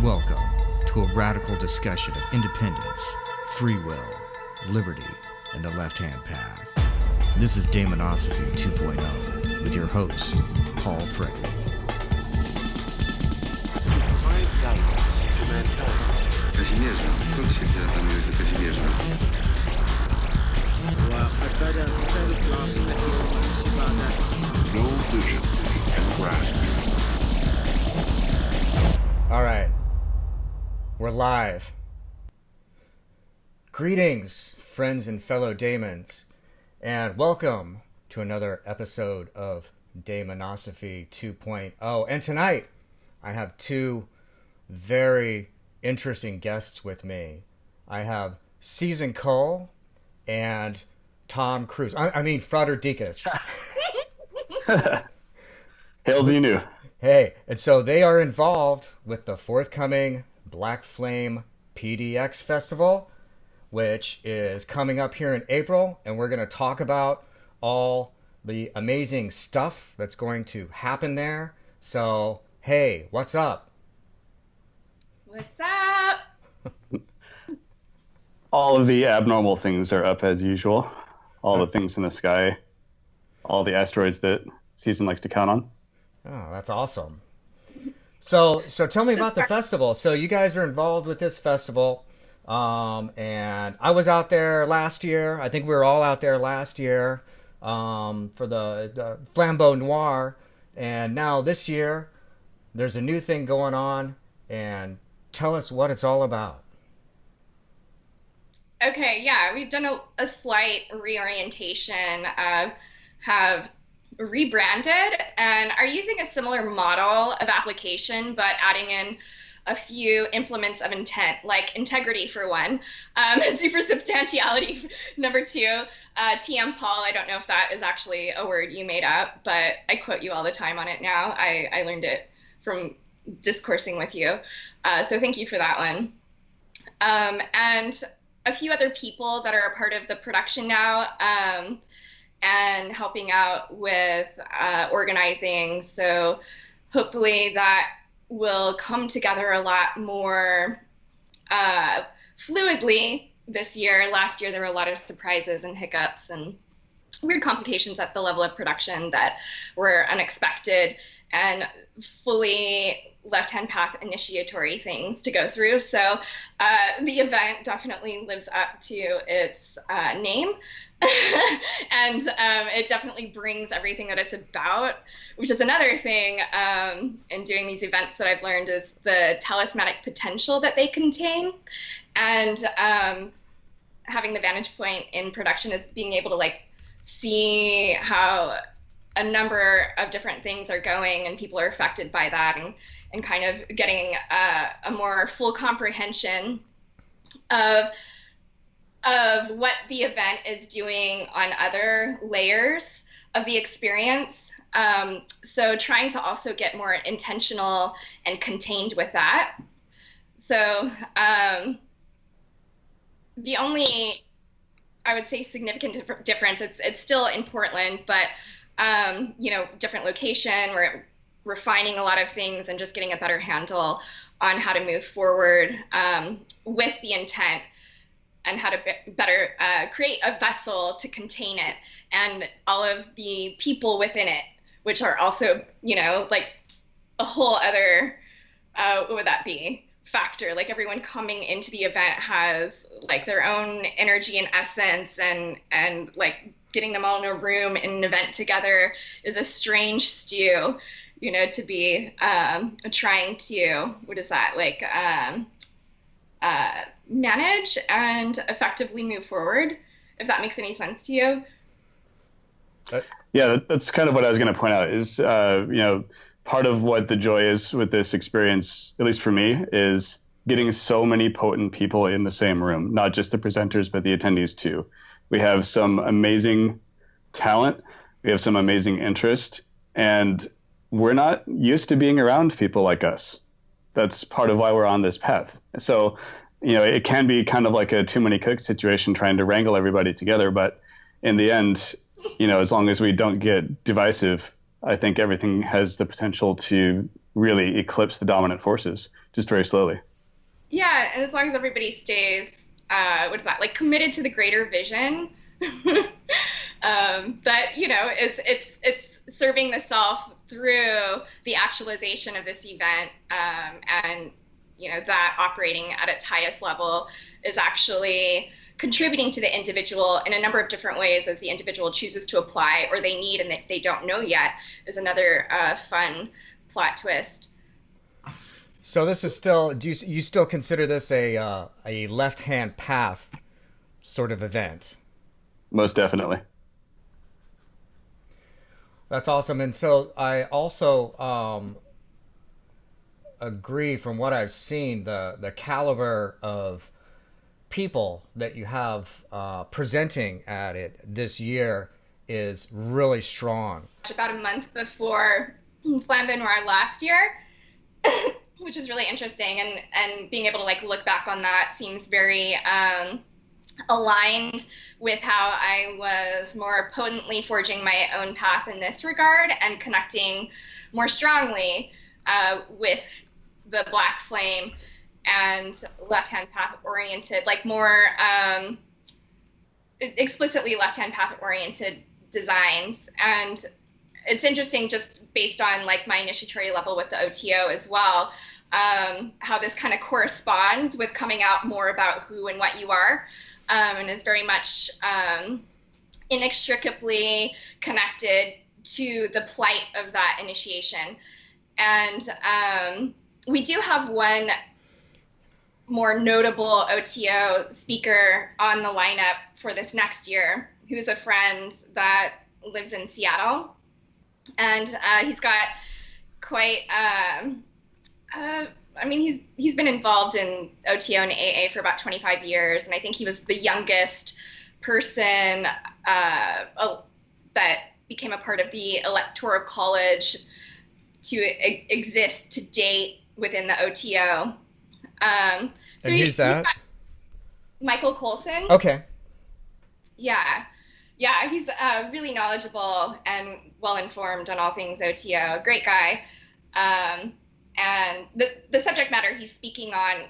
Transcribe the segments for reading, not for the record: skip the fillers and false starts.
Welcome to a radical discussion of independence, free will, liberty, and the left-hand path. This is Daimonosophy 2.0 with your host, Paul Frederick. No vision can grasp. All right, we're live. Greetings, friends and fellow daemons, and welcome to another episode of Daimonosophy 2.0. And tonight, I have two very interesting guests with me. I have Season Cole and Tom Cruise. I mean, Frater Decus. Hails you new. Hey, and so they are involved with the forthcoming Black Flame PDX festival, which is coming up here in April, and we're going to talk about all the amazing stuff that's going to happen there. So, hey, what's up? What's up? All of the abnormal things are up as usual. All the things in the sky, all the asteroids that Season likes to count on. Oh, that's awesome. So tell me about the festival. So you guys are involved with this festival, and I was out there last year. I think we were all out there last year for the Flambeau Noir, and now this year there's a new thing going on. And tell us what it's all about. Okay, yeah, we've done a slight reorientation, have rebranded, and are using a similar model of application, but adding in a few implements of intent, like integrity for one, supersubstantiality number two, TM Paul. I don't know if that is actually a word you made up, but I quote you all the time on it now. I learned it from discoursing with you, so thank you for that one. And a few other people that are a part of the production now, and helping out with organizing. So hopefully that will come together a lot more fluidly this year. Last year, there were a lot of surprises and hiccups and weird complications at the level of production that were unexpected and fully left-hand path initiatory things to go through. So the event definitely lives up to its name. And it definitely brings everything that it's about, which is another thing in doing these events that I've learned is the talismanic potential that they contain. And having the vantage point in production is being able to see how a number of different things are going and people are affected by that, and kind of getting a more full comprehension of what the event is doing on other layers of the experience. So trying to also get more intentional and contained with that. So the only, I would say, significant difference, it's still in Portland, but different location. We're refining a lot of things and just getting a better handle on how to move forward with the intent and how to better create a vessel to contain it and all of the people within it, which are also, a whole other, what would that be, factor. Like everyone coming into the event has their own energy and essence, and getting them all in a room in an event together is a strange stew, to be trying to, what is that, manage and effectively move forward, if that makes any sense to you. Yeah, that's kind of what I was going to point out is, part of what the joy is with this experience, at least for me, is getting so many potent people in the same room, not just the presenters, but the attendees too. We have some amazing talent. We have some amazing interest, and we're not used to being around people like us. That's part of why we're on this path. So, it can be kind of like a too many cooks situation trying to wrangle everybody together. But in the end, as long as we don't get divisive, I think everything has the potential to really eclipse the dominant forces just very slowly. Yeah, and as long as everybody stays, what is that, like committed to the greater vision, that it's serving the self through the actualization of this event, and that operating at its highest level is actually contributing to the individual in a number of different ways as the individual chooses to apply, or they need and they don't know yet, is another fun plot twist. So this is still, do you still consider this a left-hand path sort of event? Most definitely. That's awesome. And so I also agree, from what I've seen, the caliber of people that you have presenting at it this year is really strong. About a month before Flambeau Noir last year, which is really interesting, and being able to like look back on that seems very aligned with how I was more potently forging my own path in this regard and connecting more strongly with the Black Flame and left-hand path oriented, like more explicitly left-hand path oriented designs. And it's interesting, just based on like my initiatory level with the OTO as well, how this kind of corresponds with coming out more about who and what you are, and is very much inextricably connected to the plight of that initiation. And we do have one more notable OTO speaker on the lineup for this next year, who's a friend that lives in Seattle. And he's got quite, he's been involved in OTO and AA for about 25 years. And I think he was the youngest person that became a part of the Electoral College to exist to date within the OTO. And who's that? Michael Coulson. Okay. Yeah, he's really knowledgeable and well-informed on all things OTO. A great guy. And the subject matter he's speaking on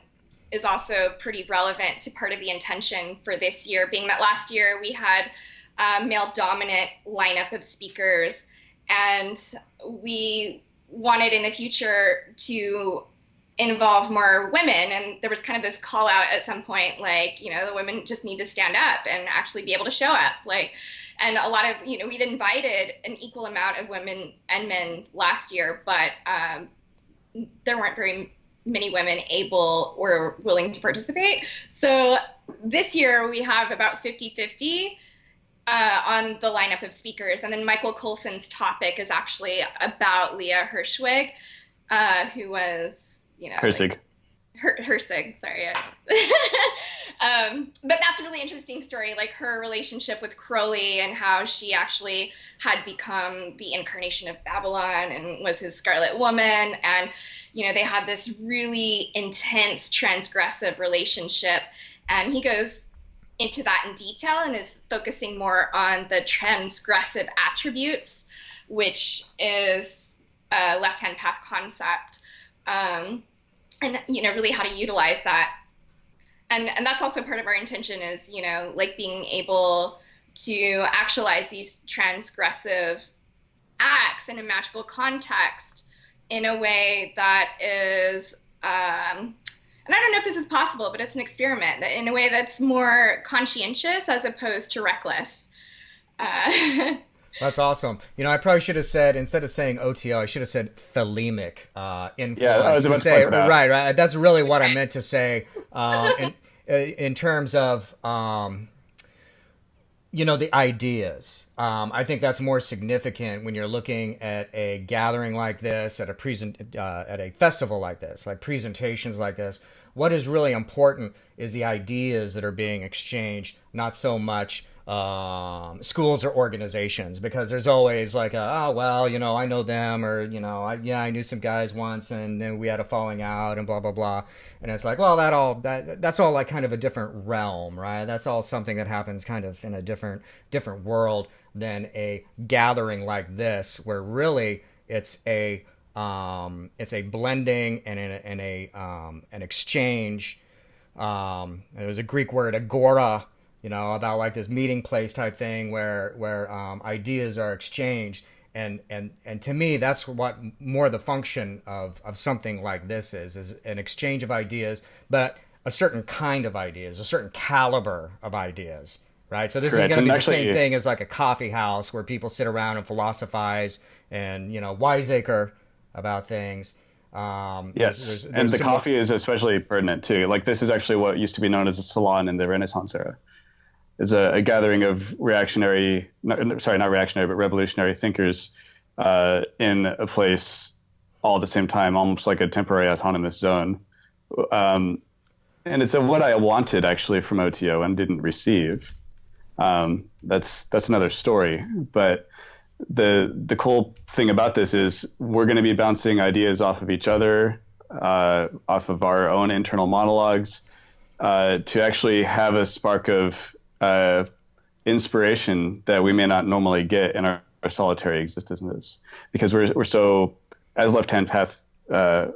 is also pretty relevant to part of the intention for this year, being that last year we had a male-dominant lineup of speakers, and we wanted in the future to involve more women, and there was kind of this call out at some point, like, the women just need to stand up and actually be able to show up, and a lot of, we'd invited an equal amount of women and men last year, but there weren't very many women able or willing to participate. So this year we have about 50-50 on the lineup of speakers, and then Michael Coulson's topic is actually about Leah Hirschwig, who was, Herzig. Herzig, sorry. But that's a really interesting story, like her relationship with Crowley and how she actually had become the incarnation of Babylon and was his Scarlet Woman. And, they had this really intense transgressive relationship. And he goes into that in detail and is focusing more on the transgressive attributes, which is a left-hand path concept. And, really how to utilize that. And that's also part of our intention is, like being able to actualize these transgressive acts in a magical context in a way that is, and I don't know if this is possible, but it's an experiment, that in a way that's more conscientious as opposed to reckless. That's awesome. I probably should have said, instead of saying OTO, I should have said thelemic influence. Yeah, I was about to say, point that out. Right. That's really what I meant to say. In terms of, the ideas. I think that's more significant when you're looking at a gathering like this, at a festival like this, like presentations like this. What is really important is the ideas that are being exchanged, not so much schools or organizations, because there's always like I know them, or I knew some guys once and then we had a falling out and blah blah blah, and it's like, well, that's all like kind of a different realm, right? That's all something that happens kind of in a different world than a gathering like this, where really it's a It's a blending and an exchange. There's a Greek word, agora, about like this meeting place type thing where ideas are exchanged. And to me, that's what more the function of something like this is an exchange of ideas, but a certain kind of ideas, a certain caliber of ideas, right? So this is going to be the same thing as like a coffee house where people sit around and philosophize and, wiseacre about things. Yes, and the coffee is especially pertinent too. Like this is actually what used to be known as a salon in the Renaissance era. It's a gathering of not reactionary, but revolutionary thinkers in a place all at the same time, almost like a temporary autonomous zone. And it's what I wanted actually from OTO and didn't receive. That's another story. But the cool thing about this is we're going to be bouncing ideas off of each other, off of our own internal monologues, to actually have a spark of inspiration that we may not normally get in our solitary existences, because we're so, as left-hand path, I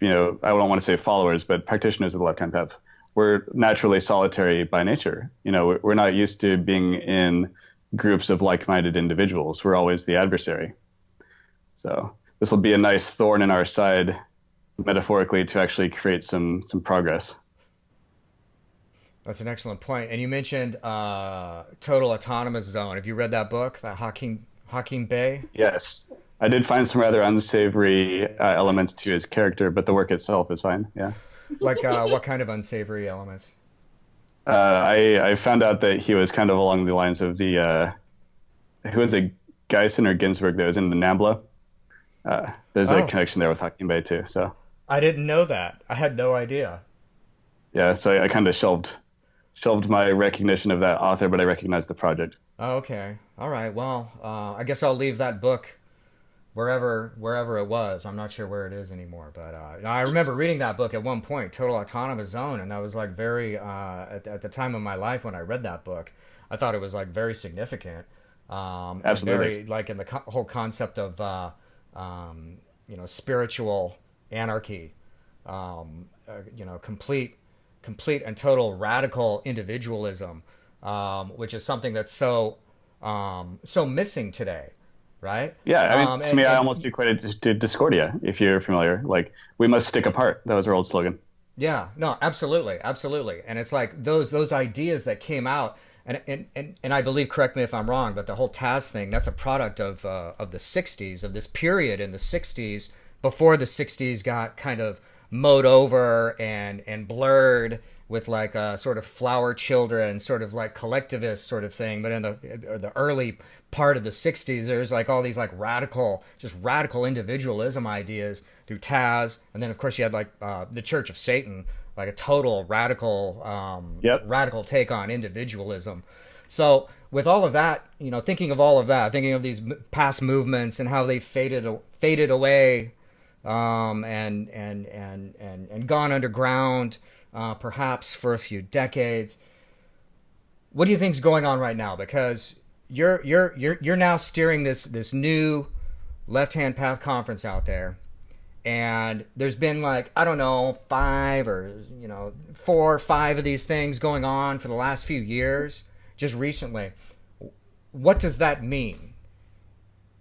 don't want to say followers, but practitioners of the left-hand path, we're naturally solitary by nature. We're not used to being in groups of like-minded individuals. We're always the adversary. So this will be a nice thorn in our side, metaphorically, to actually create some progress. That's an excellent point. And you mentioned Total Autonomous Zone. Have you read that book, that Hakim Bey? Yes. I did find some rather unsavory elements to his character, but the work itself is fine. Yeah. Like what kind of unsavory elements? I found out that he was kind of along the lines of who was it, Geisen or Ginsberg that was in the NAMBLA. There's a connection there with Hakim Bey too. So I didn't know that. I had no idea. Yeah, so I kind of shelved my recognition of that author, but I recognized the project. Oh, okay. All right. Well, I guess I'll leave that book wherever it was. I'm not sure where it is anymore, but I remember reading that book at one point, Total Autonomous Zone, and that was like very at the time of my life when I read that book, I thought it was like very significant. Absolutely. Very, like in the whole concept of spiritual anarchy, complete and total radical individualism, which is something that's so missing today. Right? Yeah, I mean, to me, I almost equate it to Discordia, if you're familiar. Like, we must stick apart. That was our old slogan. Yeah, no, absolutely. And it's like those ideas that came out, and I believe, correct me if I'm wrong, but the whole Taz thing, that's a product of the 60s, of this period in the 60s, before the 60s got kind of mowed over and blurred with like a sort of flower children, sort of like collectivist sort of thing. But in the early part of the 60s, there's like all these like radical individualism ideas through Taz. And then of course you had like the Church of Satan, like a total radical take on individualism. So with all of that, thinking of these past movements and how they faded away, and gone underground, perhaps for a few decades. What do you think's going on right now? Because you're now steering this new left-hand path conference out there, and there's been like, I don't know, 4 or 5 of these things going on for the last few years, just recently. What does that mean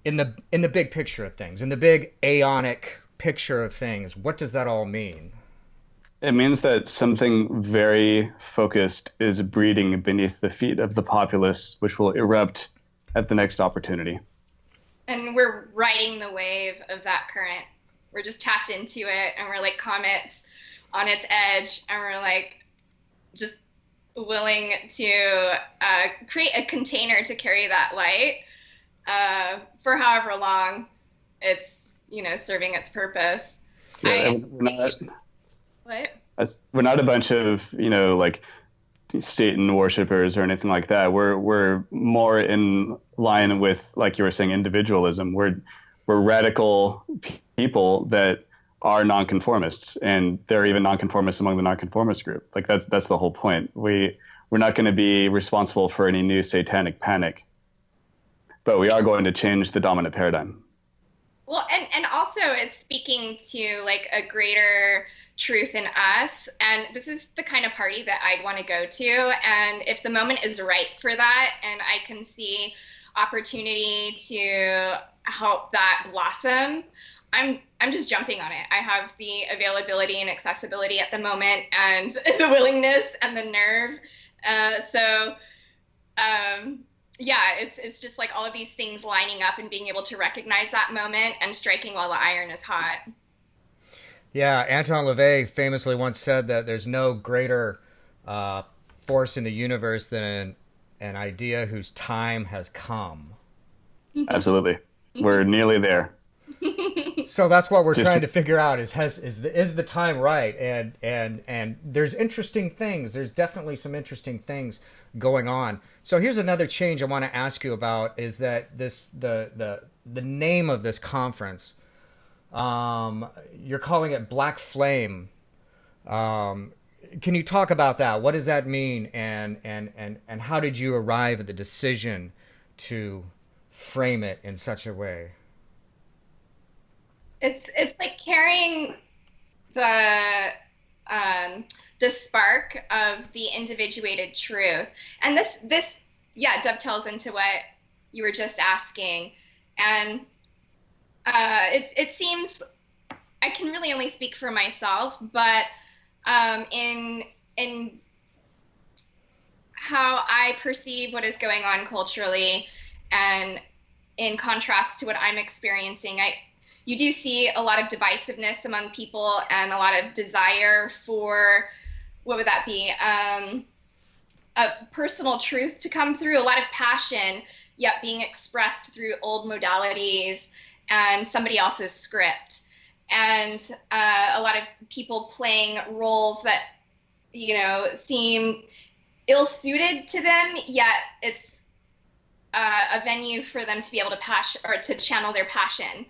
in the big picture of things, in the big aeonic picture of things? What does that all mean? It means that something very focused is breeding beneath the feet of the populace, which will erupt at the next opportunity. And we're riding the wave of that current. We're just tapped into it, and we're like comets on its edge, and we're like just willing to create a container to carry that light for however long it's serving its purpose. Yeah, we're not a bunch of like Satan worshippers or anything like that. We're more in line with, like you were saying, individualism. We're radical people that are nonconformists, and they're even nonconformists among the nonconformist group. Like that's the whole point. We're not going to be responsible for any new satanic panic, but we are going to change the dominant paradigm. Well, and also it's speaking to like a greater truth in us, and this is the kind of party that I'd want to go to. And if the moment is right for that, and I can see opportunity to help that blossom, I'm just jumping on it. I have the availability and accessibility at the moment, and the willingness and the nerve. Yeah, it's just like all of these things lining up and being able to recognize that moment and striking while the iron is hot. Yeah, Anton LaVey famously once said that there's no greater force in the universe than an idea whose time has come. Absolutely. We're nearly there. So that's what we're trying to figure out is the time right? And there's interesting things. There's definitely some interesting things going on. So here's another change I want to ask you about is that the name of this conference, you're calling it Black Flame. Can you talk about that? What does that mean? And how did you arrive at the decision to frame it in such a way? It's like carrying the spark of the individuated truth, and this dovetails into what you were just asking, and it seems I can really only speak for myself, but in how I perceive what is going on culturally, and in contrast to what I'm experiencing, you do see a lot of divisiveness among people and a lot of desire for, what would that be, a personal truth to come through, a lot of passion, yet being expressed through old modalities and somebody else's script. And a lot of people playing roles that, seem ill-suited to them, yet it's a venue for them to be able to channel their passion.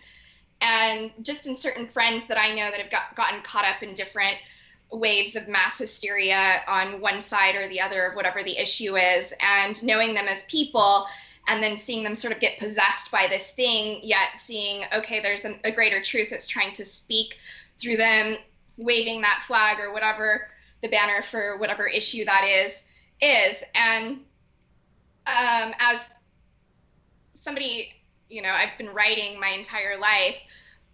And just in certain friends that I know that have gotten caught up in different waves of mass hysteria on one side or the other of whatever the issue is, and knowing them as people, and then seeing them sort of get possessed by this thing, yet seeing, okay, there's a greater truth that's trying to speak through them, waving that flag or whatever, the banner for whatever issue that is. And as somebody, I've been writing my entire life,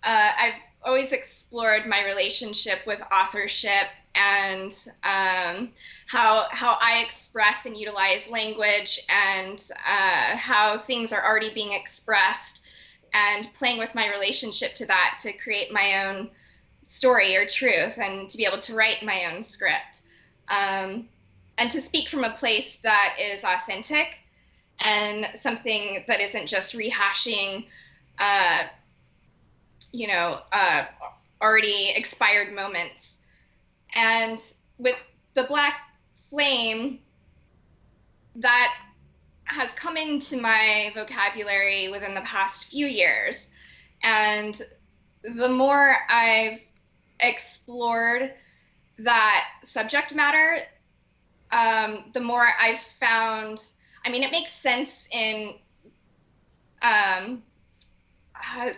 I've always explored my relationship with authorship and how I express and utilize language, and how things are already being expressed, and playing with my relationship to that to create my own story or truth, and to be able to write my own script, and to speak from a place that is authentic and something that isn't just rehashing already expired moments. And with the Black Flame, that has come into my vocabulary within the past few years. And the more I've explored that subject matter, the more I've found, it makes sense in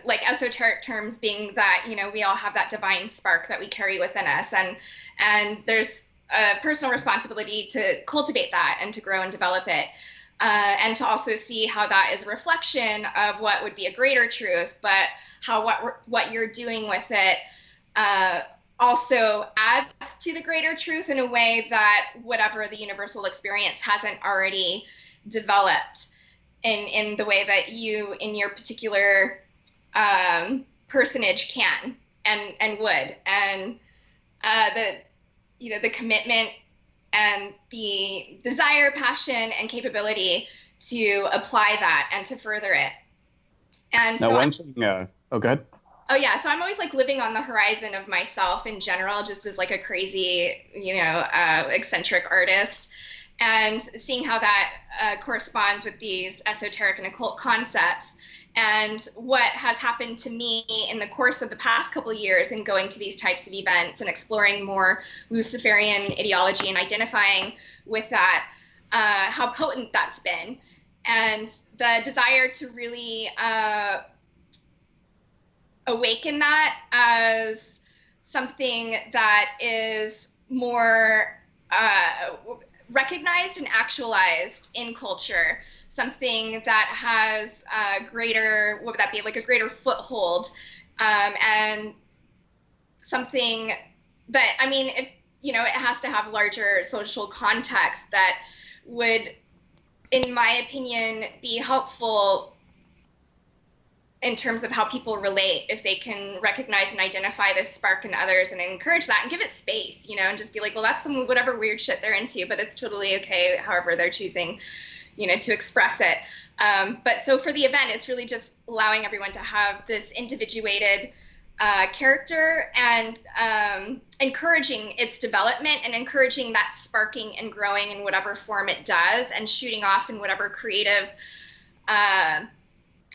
like esoteric terms, being that, we all have that divine spark that we carry within us, and there's a personal responsibility to cultivate that and to grow and develop it, and to also see how that is a reflection of what would be a greater truth, but how what you're doing with it also adds to the greater truth in a way that whatever the universal experience hasn't already developed in the way that you, in your particular personage, can and would. And the commitment and the desire, passion, and capability to apply that and to further it. And now, so one thing, go ahead. Oh yeah, so I'm always like living on the horizon of myself in general, just as like a crazy, eccentric artist, and seeing how that corresponds with these esoteric and occult concepts. And what has happened to me in the course of the past couple of years in going to these types of events and exploring more Luciferian ideology and identifying with that, how potent that's been, and the desire to really awaken that as something that is more recognized and actualized in culture, something that has a greater, what would that be, like a greater foothold, and something that, I mean, if, you know, it has to have larger social context that would, in my opinion, be helpful in terms of how people relate, if they can recognize and identify this spark in others and encourage that and give it space, you know, and just be like, well, that's some whatever weird shit they're into, but it's totally okay however they're choosing, you know, to express it. But so for the event, it's really just allowing everyone to have this individuated character, and encouraging its development and encouraging that sparking and growing in whatever form it does, and shooting off in whatever creative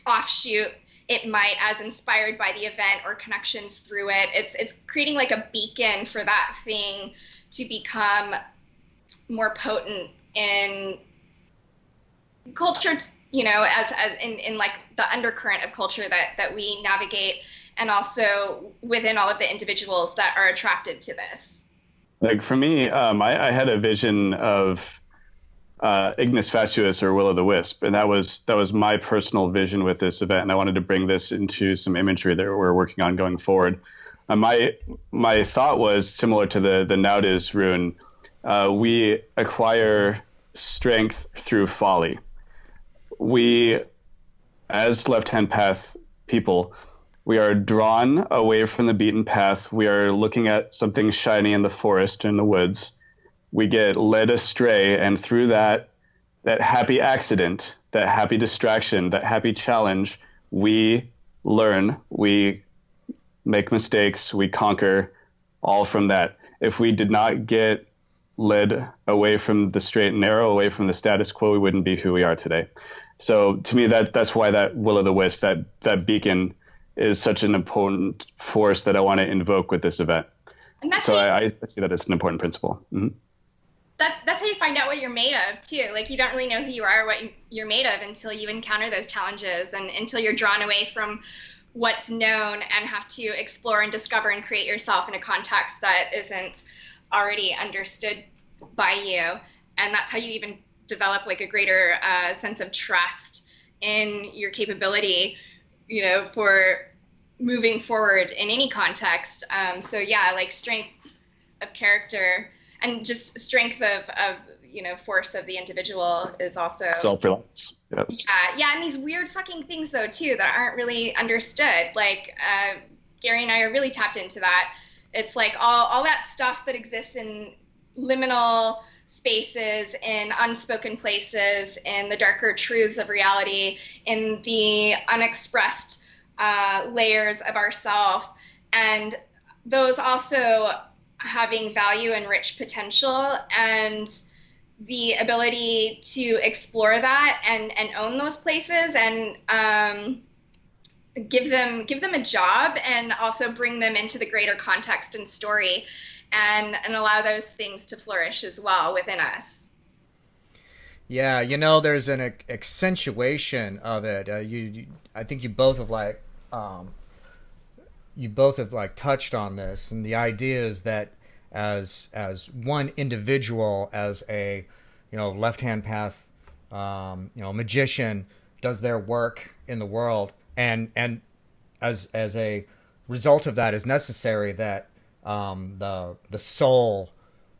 offshoot it might, as inspired by the event or connections through it. It's creating like a beacon for that thing to become more potent in culture, you know, as in like the undercurrent of culture that we navigate, and also within all of the individuals that are attracted to this. Like for me, I had a vision of Ignis Fatuus, or Will o' the Wisp, and that was my personal vision with this event, and I wanted to bring this into some imagery that we're working on going forward. My thought was similar to the Naudis rune. We acquire strength through folly. We, as left-hand path people, we are drawn away from the beaten path. We are looking at something shiny in the forest, in the woods. We get led astray, and through that happy accident, that happy distraction, that happy challenge, we learn, we make mistakes, we conquer, all from that. If we did not get led away from the straight and narrow, away from the status quo, we wouldn't be who we are today. So to me, that's why that Will o' the Wisp, that beacon, is such an important force that I want to invoke with this event. And that's so I see that as an important principle. Mm-hmm. That's how you find out what you're made of too. Like, you don't really know who you are, what you're made of, until you encounter those challenges, and until you're drawn away from what's known and have to explore and discover and create yourself in a context that isn't already understood by you. And that's how you even develop like a greater sense of trust in your capability, you know, for moving forward in any context. So yeah, like strength of character and just strength of you know, force of the individual is also self-reliance. Yep. Yeah, and these weird fucking things though too that aren't really understood. Like Gary and I are really tapped into that. It's like all that stuff that exists in liminal spaces, in unspoken places, in the darker truths of reality, in the unexpressed layers of ourself, and those also having value and rich potential, and the ability to explore that and own those places, and give them a job, and also bring them into the greater context and story, and allow those things to flourish as well within us. Yeah, you know, there's an accentuation of it. I think you both have touched on this, and the idea is that as one individual, as a, you know, left-hand path, you know, magician does their work in the world, and as a result of that is necessary that the soul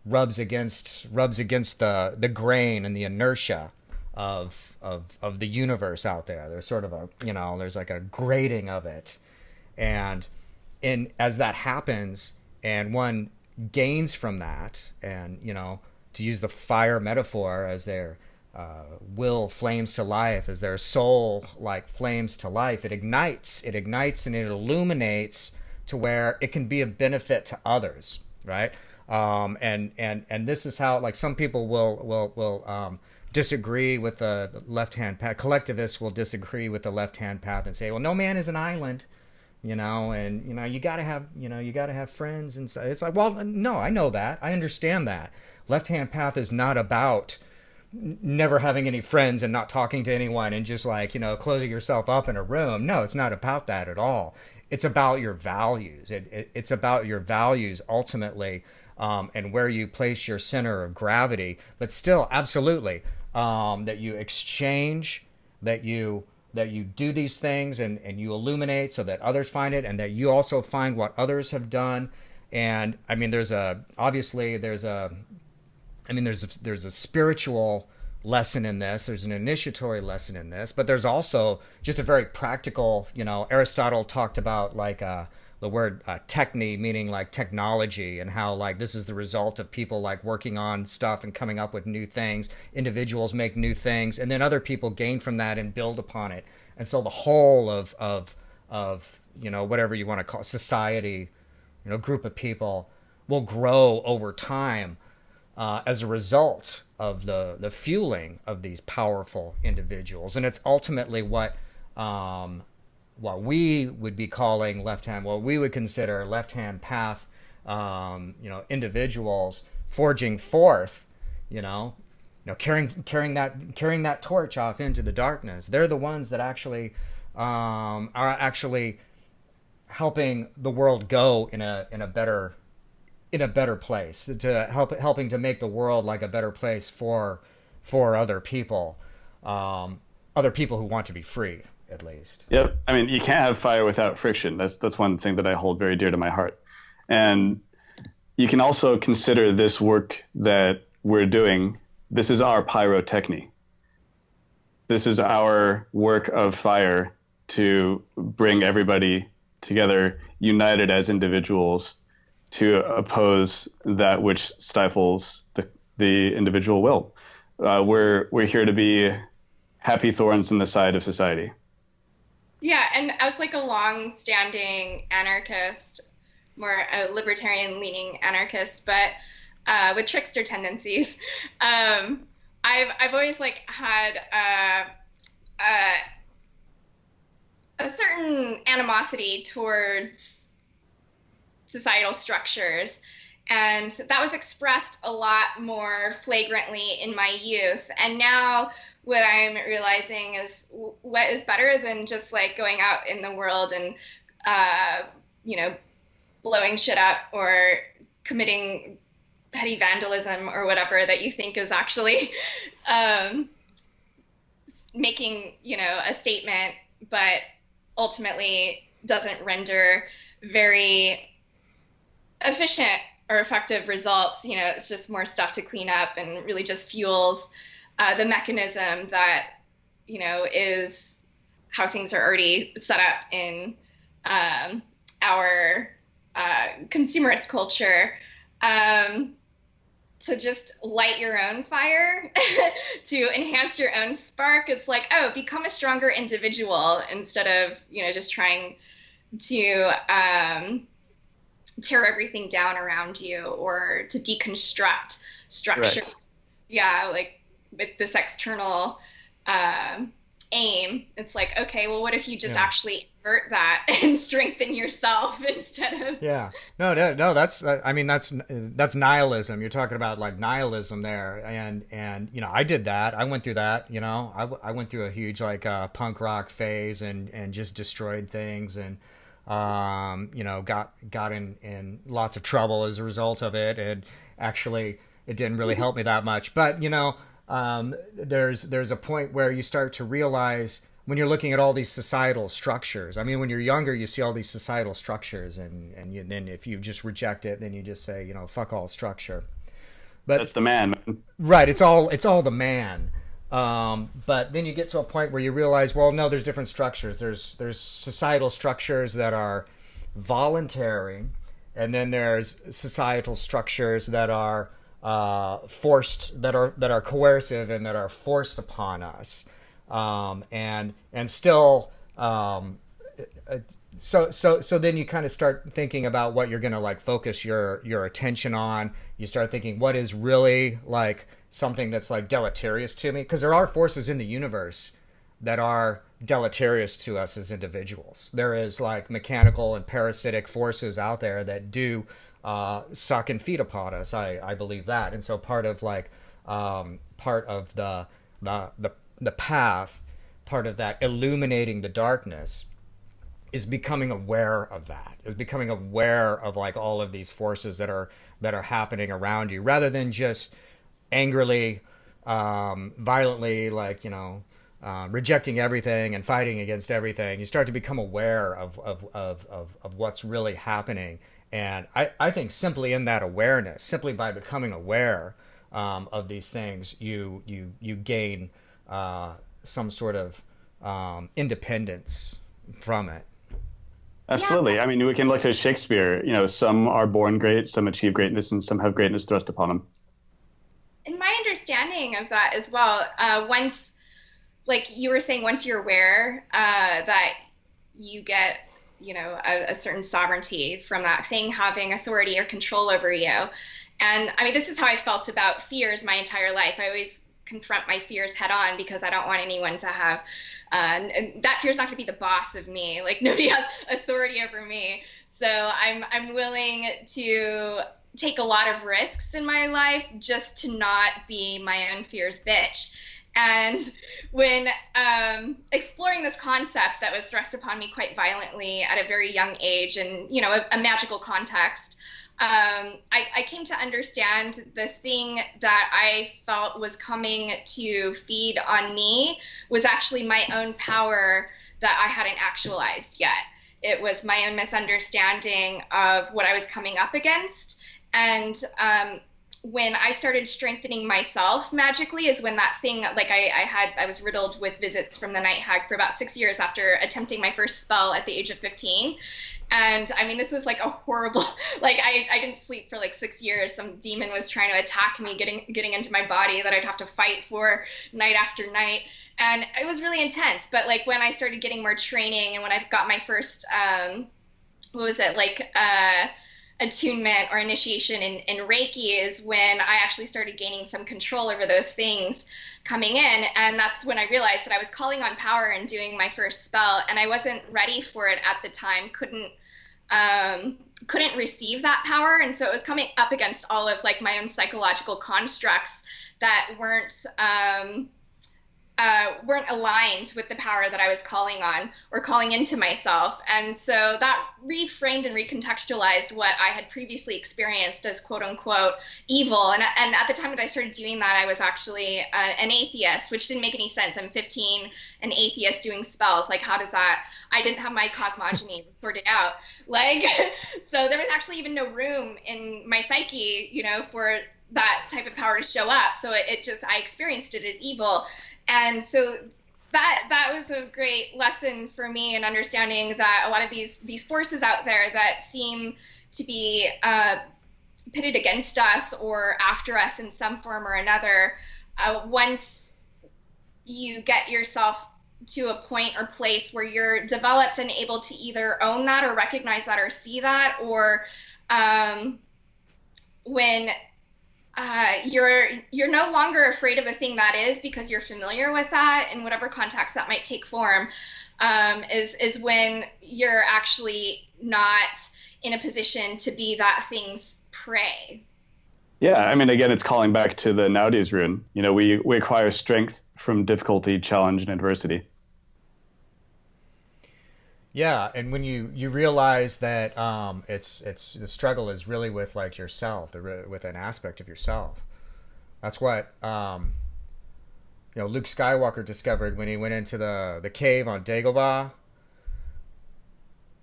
rubs against the grain and the inertia of the universe out there. There's sort of a, you know, there's like a grating of it, and as that happens, and one gains from that, and, you know, to use the fire metaphor, as their will flames to life, as their soul like flames to life, it ignites and it illuminates to where it can be of benefit to others, right? And this is how, like, some people will disagree with the left-hand path. Collectivists will disagree with the left-hand path and say, well, no man is an island, you know, and, you know, you gotta have friends, and so it's like, well, no, I know that, I understand that. Left-hand path is not about never having any friends and not talking to anyone and just, like, you know, closing yourself up in a room. No, it's not about that at all. it's about your values. It's about your values ultimately, and where you place your center of gravity. But still, absolutely, that you exchange, that you do these things, and you illuminate so that others find it, and that you also find what others have done. And I mean, there's a spiritual lesson in this. There's an initiatory lesson in this, but there's also just a very practical, Aristotle talked about like the word techne, meaning like technology, and how like this is the result of people like working on stuff and coming up with new things. Individuals make new things, and then other people gain from that and build upon it. And so the whole of whatever you want to call society, group of people will grow over time as a result of the fueling of these powerful individuals. And it's ultimately what we would be calling what we would consider left-hand path, individuals forging forth, carrying that torch off into the darkness. They're the ones that actually are actually helping the world go in a better place, helping to make the world like a better place for other people who want to be free, at least. Yep. I mean, you can't have fire without friction. That's one thing that I hold very dear to my heart. And you can also consider this work that we're doing. This is our pyrotechny. This is our work of fire to bring everybody together, united as individuals, to oppose that which stifles the individual will. We're here to be happy thorns in the side of society. Yeah, and as like a long-standing anarchist, more a libertarian-leaning anarchist, but with trickster tendencies, I've always like had a certain animosity towards societal structures, and that was expressed a lot more flagrantly in my youth. And now what I'm realizing is what is better than just like going out in the world and blowing shit up or committing petty vandalism or whatever that you think is actually making a statement, but ultimately doesn't render very efficient or effective results. It's just more stuff to clean up and really just fuels the mechanism that is how things are already set up in our consumerist culture. To just light your own fire, to enhance your own spark. It's like, become a stronger individual instead of just trying to tear everything down around you or to deconstruct structure. Right. Yeah, like with this external aim, it's like, okay, well, what if you just actually invert that and strengthen yourself instead of... Yeah. No, that's nihilism. You're talking about like nihilism there. And I did that. I went through that, I went through a huge like punk rock phase and just destroyed things and got in lots of trouble as a result of it. And actually it didn't really help me that much. But, there's a point where you start to realize when you're looking at all these societal structures. I mean, when you're younger, you see all these societal structures, and then if you just reject it, then you just say, fuck all structure. But that's the man. Right. It's all the man. But then you get to a point where you realize, well, no, there's different structures. There's societal structures that are voluntary, and then there's societal structures that are forced, that are coercive and that are forced upon us, and still, so then you kind of start thinking about what you're going to like focus your attention on. You start thinking, what is really like something that's like deleterious to me? Because there are forces in the universe that are deleterious to us as individuals. There is like mechanical and parasitic forces out there that do suck and feed upon us. I believe that. And so part of like part of the path, part of that illuminating the darkness is becoming aware of that, is becoming aware of like all of these forces that are happening around you, rather than just angrily, violently, like, rejecting everything and fighting against everything. You start to become aware of what's really happening. And I think simply in that awareness, simply by becoming aware of these things, you gain some sort of independence from it. Absolutely. Yeah. I mean, we can look to Shakespeare. Some are born great, some achieve greatness, and some have greatness thrust upon them. In my understanding of that as well, once, like you were saying, once you're aware that you get, a certain sovereignty from that thing having authority or control over you. And I mean, this is how I felt about fears my entire life. I always confront my fears head on because I don't want anyone to have that fear's not going to be the boss of me. Like, nobody has authority over me. So I'm willing to take a lot of risks in my life just to not be my own fear's bitch. And when exploring this concept that was thrust upon me quite violently at a very young age, and a magical context, I came to understand the thing that I felt was coming to feed on me was actually my own power that I hadn't actualized yet. It was my own misunderstanding of what I was coming up against. And when I started strengthening myself magically is when that thing, like I was riddled with visits from the night hag for about 6 years after attempting my first spell at the age of 15. And I mean, this was like a horrible, like I didn't sleep for like 6 years. Some demon was trying to attack me, getting into my body that I'd have to fight for night after night. And it was really intense. But like when I started getting more training and when I got my first, attunement or initiation in Reiki is when I actually started gaining some control over those things coming in. And that's when I realized that I was calling on power and doing my first spell, and I wasn't ready for it at the time, couldn't receive that power. And so it was coming up against all of like my own psychological constructs that weren't aligned with the power that I was calling on or calling into myself. And so that reframed and recontextualized what I had previously experienced as quote unquote evil. And at the time that I started doing that, I was actually an atheist, which didn't make any sense. I'm 15, an atheist doing spells. Like, how does that? I didn't have my cosmogony sorted out. Like, so there was actually even no room in my psyche, for that type of power to show up. So I experienced it as evil. And so that was a great lesson for me in understanding that a lot of these forces out there that seem to be pitted against us or after us in some form or another, once you get yourself to a point or place where you're developed and able to either own that or recognize that or see that, or when you're no longer afraid of the thing that is because you're familiar with that in whatever context that might take form, is when you're actually not in a position to be that thing's prey. Yeah, I mean, again, it's calling back to the Nowadays rune. We acquire strength from difficulty, challenge, and adversity. Yeah, and when you realize that it's the struggle is really with like yourself, with an aspect of yourself. That's what Luke Skywalker discovered when he went into the cave on Dagobah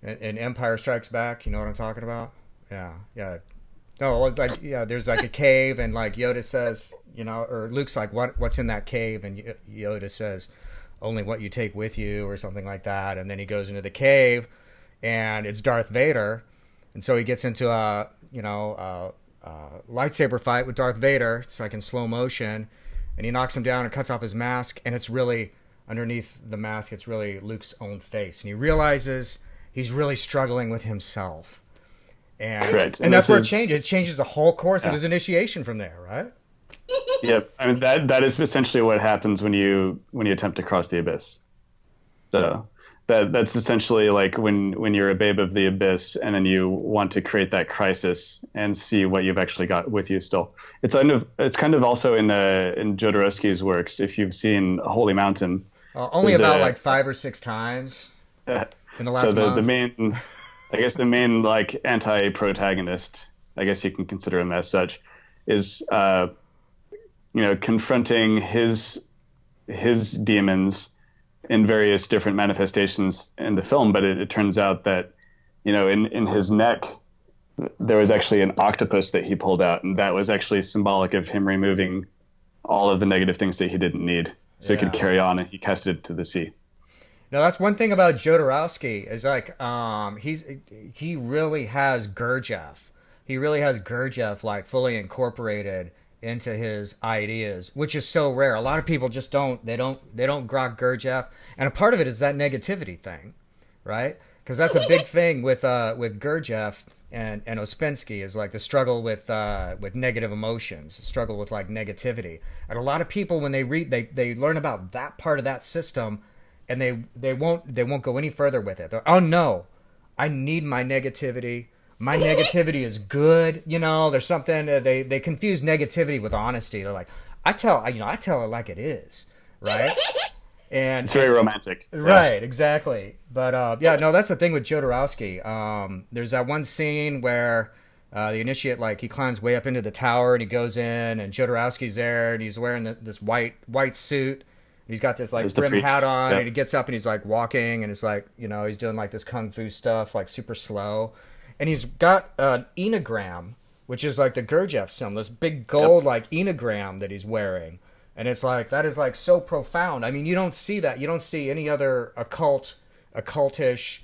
in Empire Strikes Back. You know what I'm talking about? Yeah. No, like there's like a cave, and like Yoda says, or Luke's like, what's in that cave? And Yoda says, only what you take with you, or something like that. And then he goes into the cave, and it's Darth Vader, and so he gets into a lightsaber fight with Darth Vader. It's like in slow motion, and he knocks him down and cuts off his mask, and it's really underneath the mask, it's really Luke's own face, and he realizes he's really struggling with himself. And right. and that's where it changes. It changes the whole course of his initiation from there, right? Yep. I mean, that is essentially what happens when you attempt to cross the abyss. So that's essentially like when you're a babe of the abyss, and then you want to create that crisis and see what you've actually got with you still. It's kind of also in Jodorowsky's works. If you've seen Holy Mountain, only about like 5 or 6 times. in the So last the month? main, I guess the main like anti-protagonist, I guess you can consider him as such, is confronting his demons in various different manifestations in the film. But it turns out that in his neck there was actually an octopus that he pulled out, and that was actually symbolic of him removing all of the negative things that he didn't need, so he could Yeah. carry on, and he casted it to the sea. No, that's one thing about Jodorowsky is like he really has Gurdjieff. He really has Gurdjieff like fully incorporated into his ideas, which is so rare. A lot of people just don't grok Gurdjieff, and a part of it is that negativity thing, right? Because that's a big thing with Gurdjieff and Ouspensky is like the struggle with negative emotions, struggle with like negativity, and a lot of people when they read they learn about that part of that system, and they won't go any further with it. Oh no, I need my negativity. My negativity is good. There's something they confuse negativity with honesty. They're like, I tell it like it is, right? And It's very romantic. right, exactly. But yeah, no, that's the thing with Jodorowsky. There's that one scene where the initiate like he climbs way up into the tower and he goes in, and Jodorowsky's there and he's wearing this white suit. He's got this like As the brim priest. hat on, Yeah. and he gets up and he's like walking, and it's like he's doing like this kung fu stuff, like super slow, and he's got an enogram, which is like the Gurdjieff symbol, this big gold like enogram that he's wearing, and it's like that is like so profound. I mean, you don't see that. You don't see any other occultish,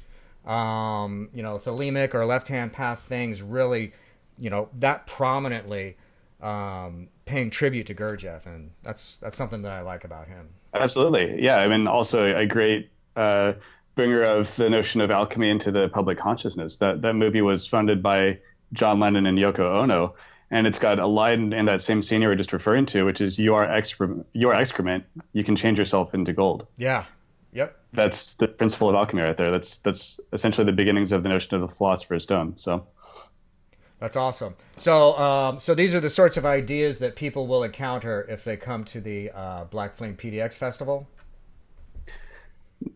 Thelemic or left hand path things really, that prominently paying tribute to Gurdjieff, and that's something that I like about him. Absolutely. Yeah. I mean, also a great bringer of the notion of alchemy into the public consciousness. That movie was funded by John Lennon and Yoko Ono, and it's got a line in that same scene you were just referring to, which is "You are excrement. You can change yourself into gold." Yeah. Yep. That's the principle of alchemy right there. That's essentially the beginnings of the notion of the philosopher's stone. So That's awesome. So these are the sorts of ideas that people will encounter if they come to the Black Flame PDX festival.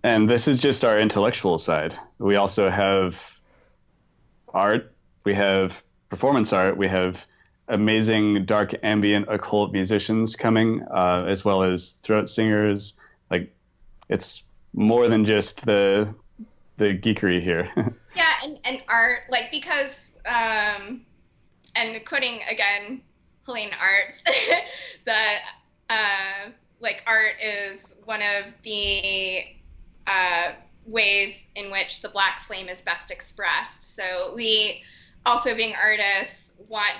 And this is just our intellectual side. We also have art, we have performance art, we have amazing dark ambient occult musicians coming, as well as throat singers. Like, it's more than just the geekery here. Yeah, and art, like, because, and quoting again, Helene Art, that, like, art is one of the ways in which the Black Flame is best expressed. So we, also being artists, want,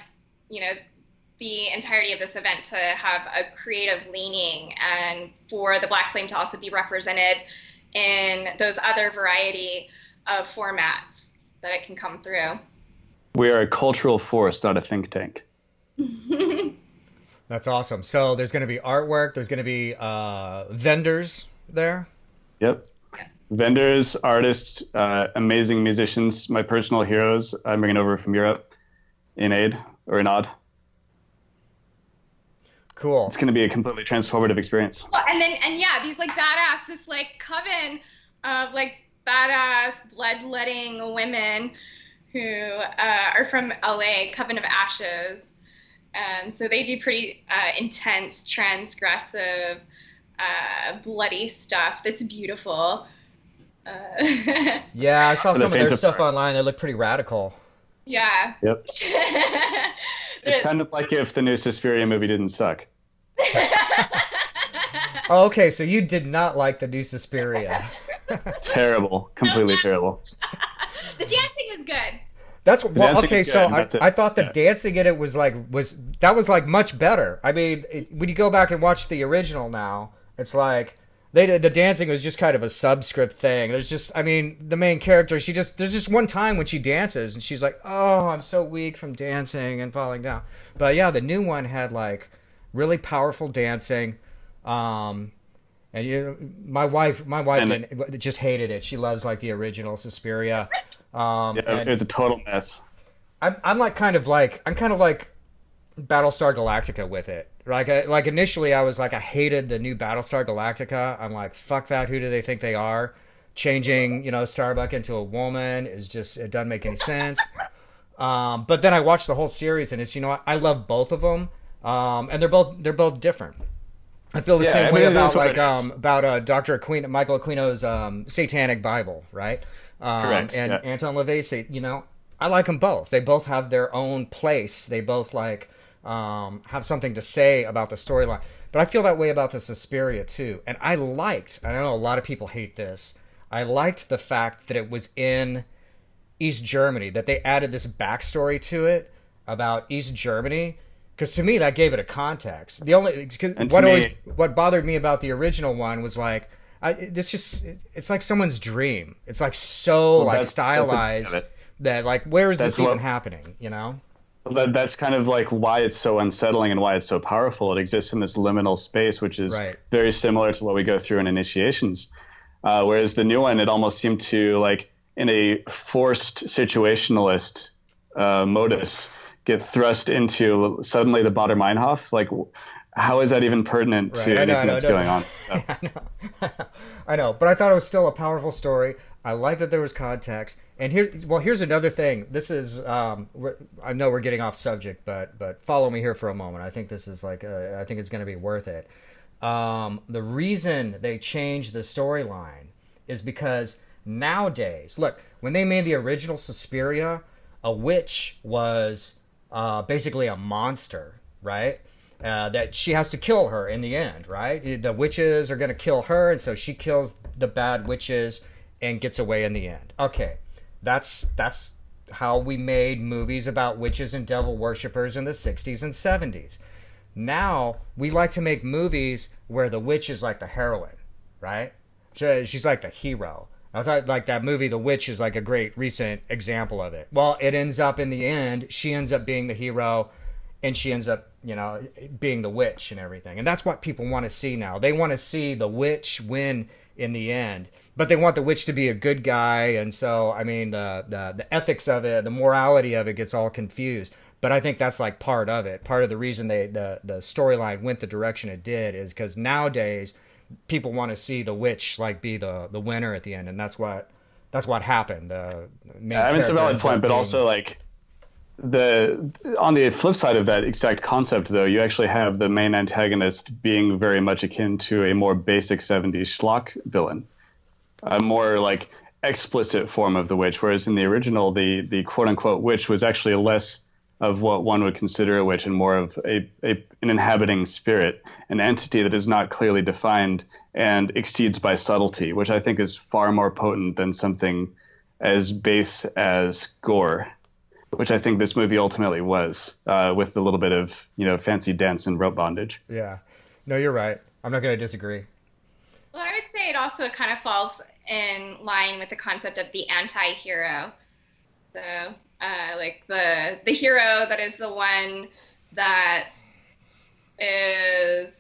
the entirety of this event to have a creative leaning, and for the Black Flame to also be represented in those other variety of formats that it can come through. We are a cultural force, not a think tank. That's awesome. So there's going to be artwork. There's going to be vendors there. Yep. Vendors, artists, amazing musicians. My personal heroes I'm bringing over from Europe, Inade. Cool. It's going to be a completely transformative experience. Well, and yeah, these like badass, this like coven of like badass bloodletting women who are from LA, Coven of Ashes. And so they do pretty intense, transgressive, bloody stuff that's beautiful. Yeah, I saw For the some of their faint of stuff heart. online. They look pretty radical. Yeah. Yep. It's kind of like if the new Suspiria movie didn't suck. Oh, okay, so you did not like the new Suspiria. Terrible. Completely terrible. The dancing was good. That's well, dancing okay. is So good, that's it. I thought the Yeah. dancing in it was like much better. I mean, when you go back and watch the original now, it's like the dancing was just kind of a subscript thing. There's just, I mean, the main character, there's just one time when she dances and she's like, oh, I'm so weak from dancing and falling down. But yeah, the new one had like really powerful dancing. And my wife just hated it. She loves like the original Suspiria. Yeah, And it was a total mess. I'm kind of like Battlestar Galactica with it. Like initially I was like I hated the new Battlestar Galactica. I'm like fuck that. Who do they think they are? changing, Starbuck into a woman is just, it doesn't make any sense. But then I watched the whole series, and it's, I love both of them, and they're both different. I feel the same way about Dr. Michael Aquino's Satanic Bible, right? Correct. And Anton LaVey, I like them both. They both have their own place. They both have something to say about the storyline. But I feel that way about the Suspiria too. And I know a lot of people hate this, I liked the fact that it was in East Germany, that they added this backstory to it about East Germany. Because to me, that gave it a context. What bothered me about the original one was it's like someone's dream. It's like stylized that where is this even happening? That's kind of like why it's so unsettling and why it's so powerful. It exists in this liminal space, which is very similar to what we go through in initiations. Whereas the new one, it almost seemed to, in a forced situationalist modus, get thrust into suddenly the Baader Meinhof. How is that even pertinent to anything that's going on? I know, but I thought it was still a powerful story. I like that there was context. And here's another thing. This is, I know we're getting off subject, but follow me here for a moment. I think this is I think it's going to be worth it. The reason they changed the storyline is because nowadays, look, when they made the original Suspiria, a witch was basically a monster, right? That she has to kill her in the end, right? The witches are going to kill her, and so she kills the bad witches and gets away in the end. Okay, that's how we made movies about witches and devil worshippers in the 60s and 70s. Now, we like to make movies where the witch is like the heroine, right? She's like the hero. I thought that movie, The Witch, is a great recent example of it. Well, it ends up in the end, she ends up being the hero, and she ends up, being the witch and everything. And that's what people want to see now. They want to see the witch win in the end, but they want the witch to be a good guy. And so, the ethics of it, the morality of it gets all confused. But I think that's part of it. Part of the reason the storyline went the direction it did is because nowadays people want to see the witch be the winner at the end, and that's what happened. It's a valid point, but also on the flip side of that exact concept, though, you actually have the main antagonist being very much akin to a more basic 70s schlock villain, a more explicit form of the witch, whereas in the original, the quote unquote witch was actually less of what one would consider a witch and more of an inhabiting spirit, an entity that is not clearly defined and exceeds by subtlety, which I think is far more potent than something as base as gore, which I think this movie ultimately was, with a little bit of, fancy dance and rope bondage. Yeah. No, you're right. I'm not going to disagree. Well, I would say it also kind of falls in line with the concept of the anti-hero. So, the hero that is the one that is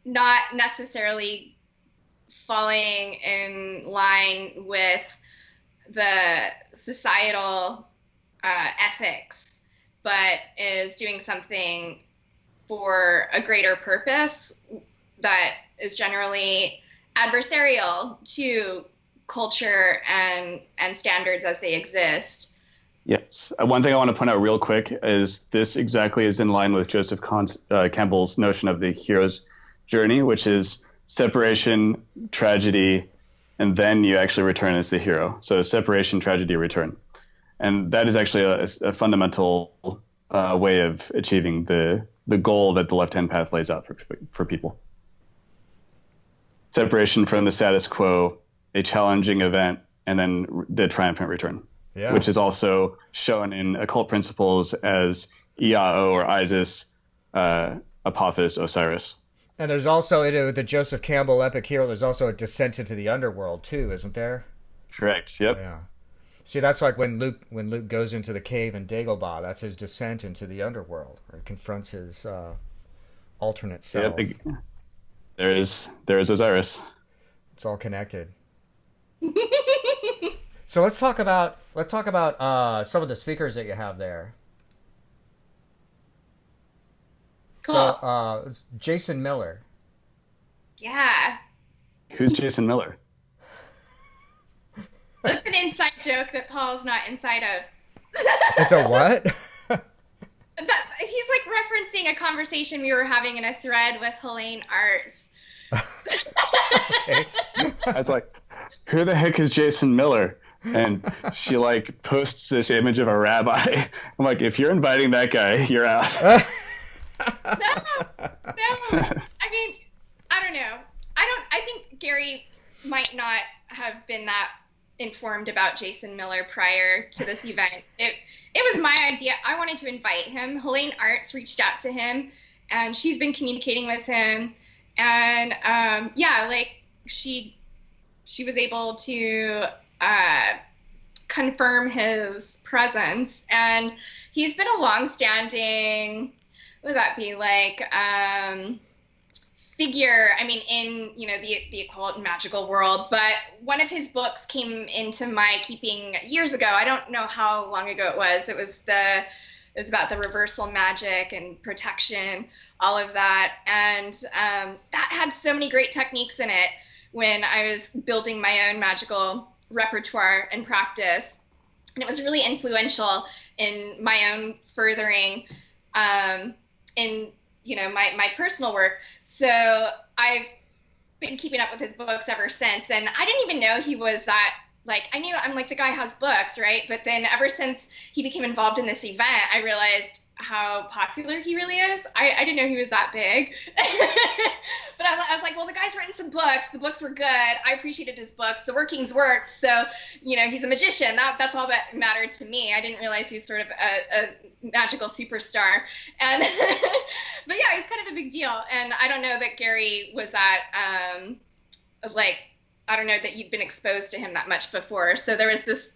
not necessarily falling in line with the societal ethics, but is doing something for a greater purpose that is generally adversarial to culture and standards as they exist. Yes. One thing I want to point out real quick is this exactly is in line with Joseph Campbell's notion of the hero's journey, which is separation, tragedy, and then you actually return as the hero. So separation, tragedy, return. And that is actually a fundamental way of achieving the goal that the left-hand path lays out for people. Separation from the status quo, a challenging event, and then the triumphant return, which is also shown in occult principles as Iao or Isis, Apophis, Osiris. And there's also, the Joseph Campbell epic hero, there's also a descent into the underworld too, isn't there? Correct, yep. Yeah. See, that's when Luke goes into the cave in Dagobah, that's his descent into the underworld, where he confronts his alternate self. Yep. There is Osiris. It's all connected. So let's talk about some of the speakers that you have there. Cool. So Jason Miller. Yeah. Who's Jason Miller? That's an inside joke that Paul's not inside of. It's a what? He's like referencing a conversation we were having in a thread with Helene Arts. Okay. I was like, who the heck is Jason Miller? And she like posts this image of a rabbi. I'm like, if you're inviting that guy, you're out. No. I mean, I don't know. I think Gary might not have been that informed about Jason Miller prior to this event. It was my idea. I wanted to invite him. Helene Arts reached out to him, and she's been communicating with him. And yeah, like she was able to confirm his presence, and he's been a long-standing, what would that be like, figure, I mean, in, you know, the occult and magical world. But one of his books came into my keeping years ago. I don't know how long ago it was. It was about the reversal magic and protection, all of that. And that had so many great techniques in it when I was building my own magical repertoire and practice. And it was really influential in my own furthering in, you know, my personal work. So I've been keeping up with his books ever since. And I didn't even know he was that, like, I'm like, the guy has books, right? But then ever since he became involved in this event, I realized how popular he really is. I didn't know he was that big. But I was like, well, the guy's written some books. The books were good. I appreciated his books. The workings worked. So, you know, he's a magician. That's all that mattered to me. I didn't realize he was sort of a magical superstar. And but yeah, he's kind of a big deal. And I don't know that Gary was that like, I don't know that you'd been exposed to him that much before. So there was this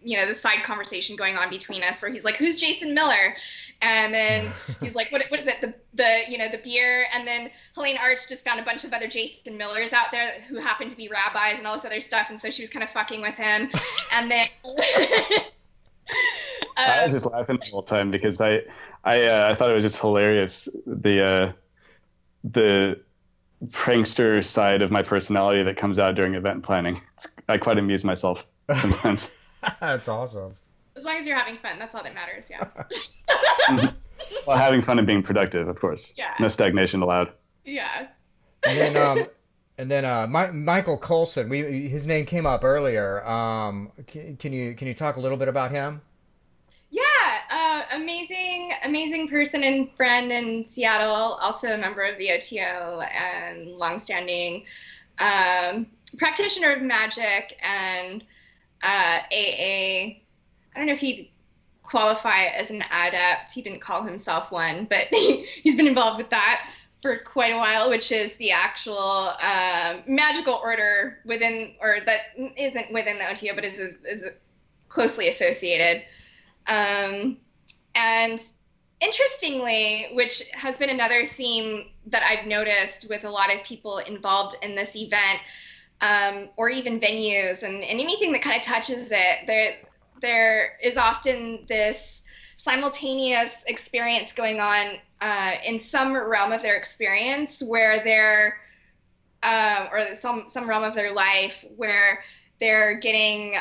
this side conversation going on between us where he's like, who's Jason Miller? And then he's like, what is it? The beer. And then Helene Arts just found a bunch of other Jason Millers out there who happened to be rabbis and all this other stuff. And so she was kind of fucking with him. And then I was just laughing the whole time because I thought it was just hilarious. The prankster side of my personality that comes out during event planning. I quite amuse myself sometimes. That's awesome. As long as you're having fun, that's all that matters. Yeah. Well, having fun and being productive, of course. Yeah. No stagnation allowed. Yeah. And then Michael Coulson, his name came up earlier. Can you talk a little bit about him? Yeah, amazing person and friend in Seattle, also a member of the OTO and longstanding practitioner of magic and AA. I don't know if he'd qualify as an adept. He didn't call himself one, but he's been involved with that for quite a while, which is the actual magical order within, or that isn't within the OTO, but is closely associated. And interestingly, which has been another theme that I've noticed with a lot of people involved in this event, or even venues and anything that kind of touches it, there is often this simultaneous experience going on in some realm of their experience where they're, or some realm of their life where they're getting,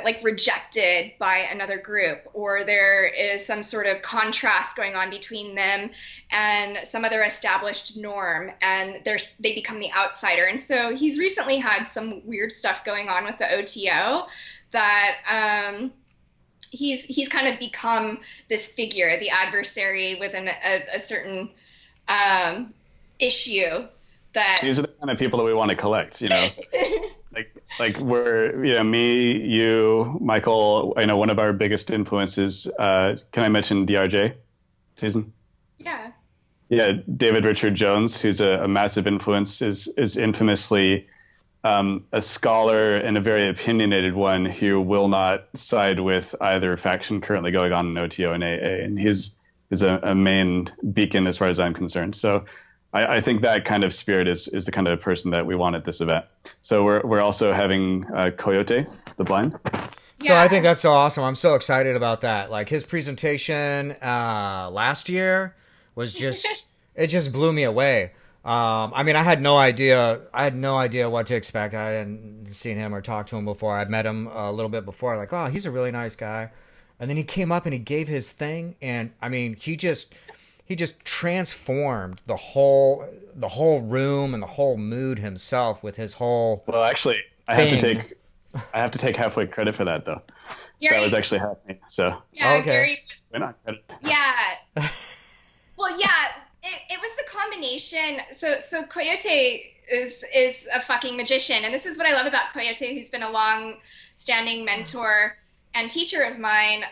like rejected by another group, or there is some sort of contrast going on between them and some other established norm, and they become the outsider. And so he's recently had some weird stuff going on with the OTO that he's kind of become this figure, the adversary within a certain issue. That these are the kind of people that we want to collect, you know. Like we're, you know, me, you, Michael, I know one of our biggest influences, can I mention DRJ, Susan? Yeah. Yeah, David Richard Jones, who's a massive influence, is infamously a scholar and a very opinionated one who will not side with either faction currently going on in OTO and AA. And he's a main beacon as far as I'm concerned. So I think that kind of spirit is the kind of person that we want at this event. So we're also having Coyote, the blind. So I think that's so awesome. I'm so excited about that. Like his presentation last year was just, it just blew me away. I mean, I had no idea. I had no idea what to expect. I hadn't seen him or talked to him before. I'd met him a little bit before. Like, oh, he's a really nice guy. And then he came up and he gave his thing, and I mean, he just transformed the whole room and the whole mood himself with his whole. Well, actually, I have to take halfway credit for that though. Gary, that was actually happening. So yeah, okay. Gary. Why not credit? Yeah. Well, yeah. It was the combination. So Coyote is a fucking magician, and this is what I love about Coyote, who's been a long-standing mentor and teacher of mine,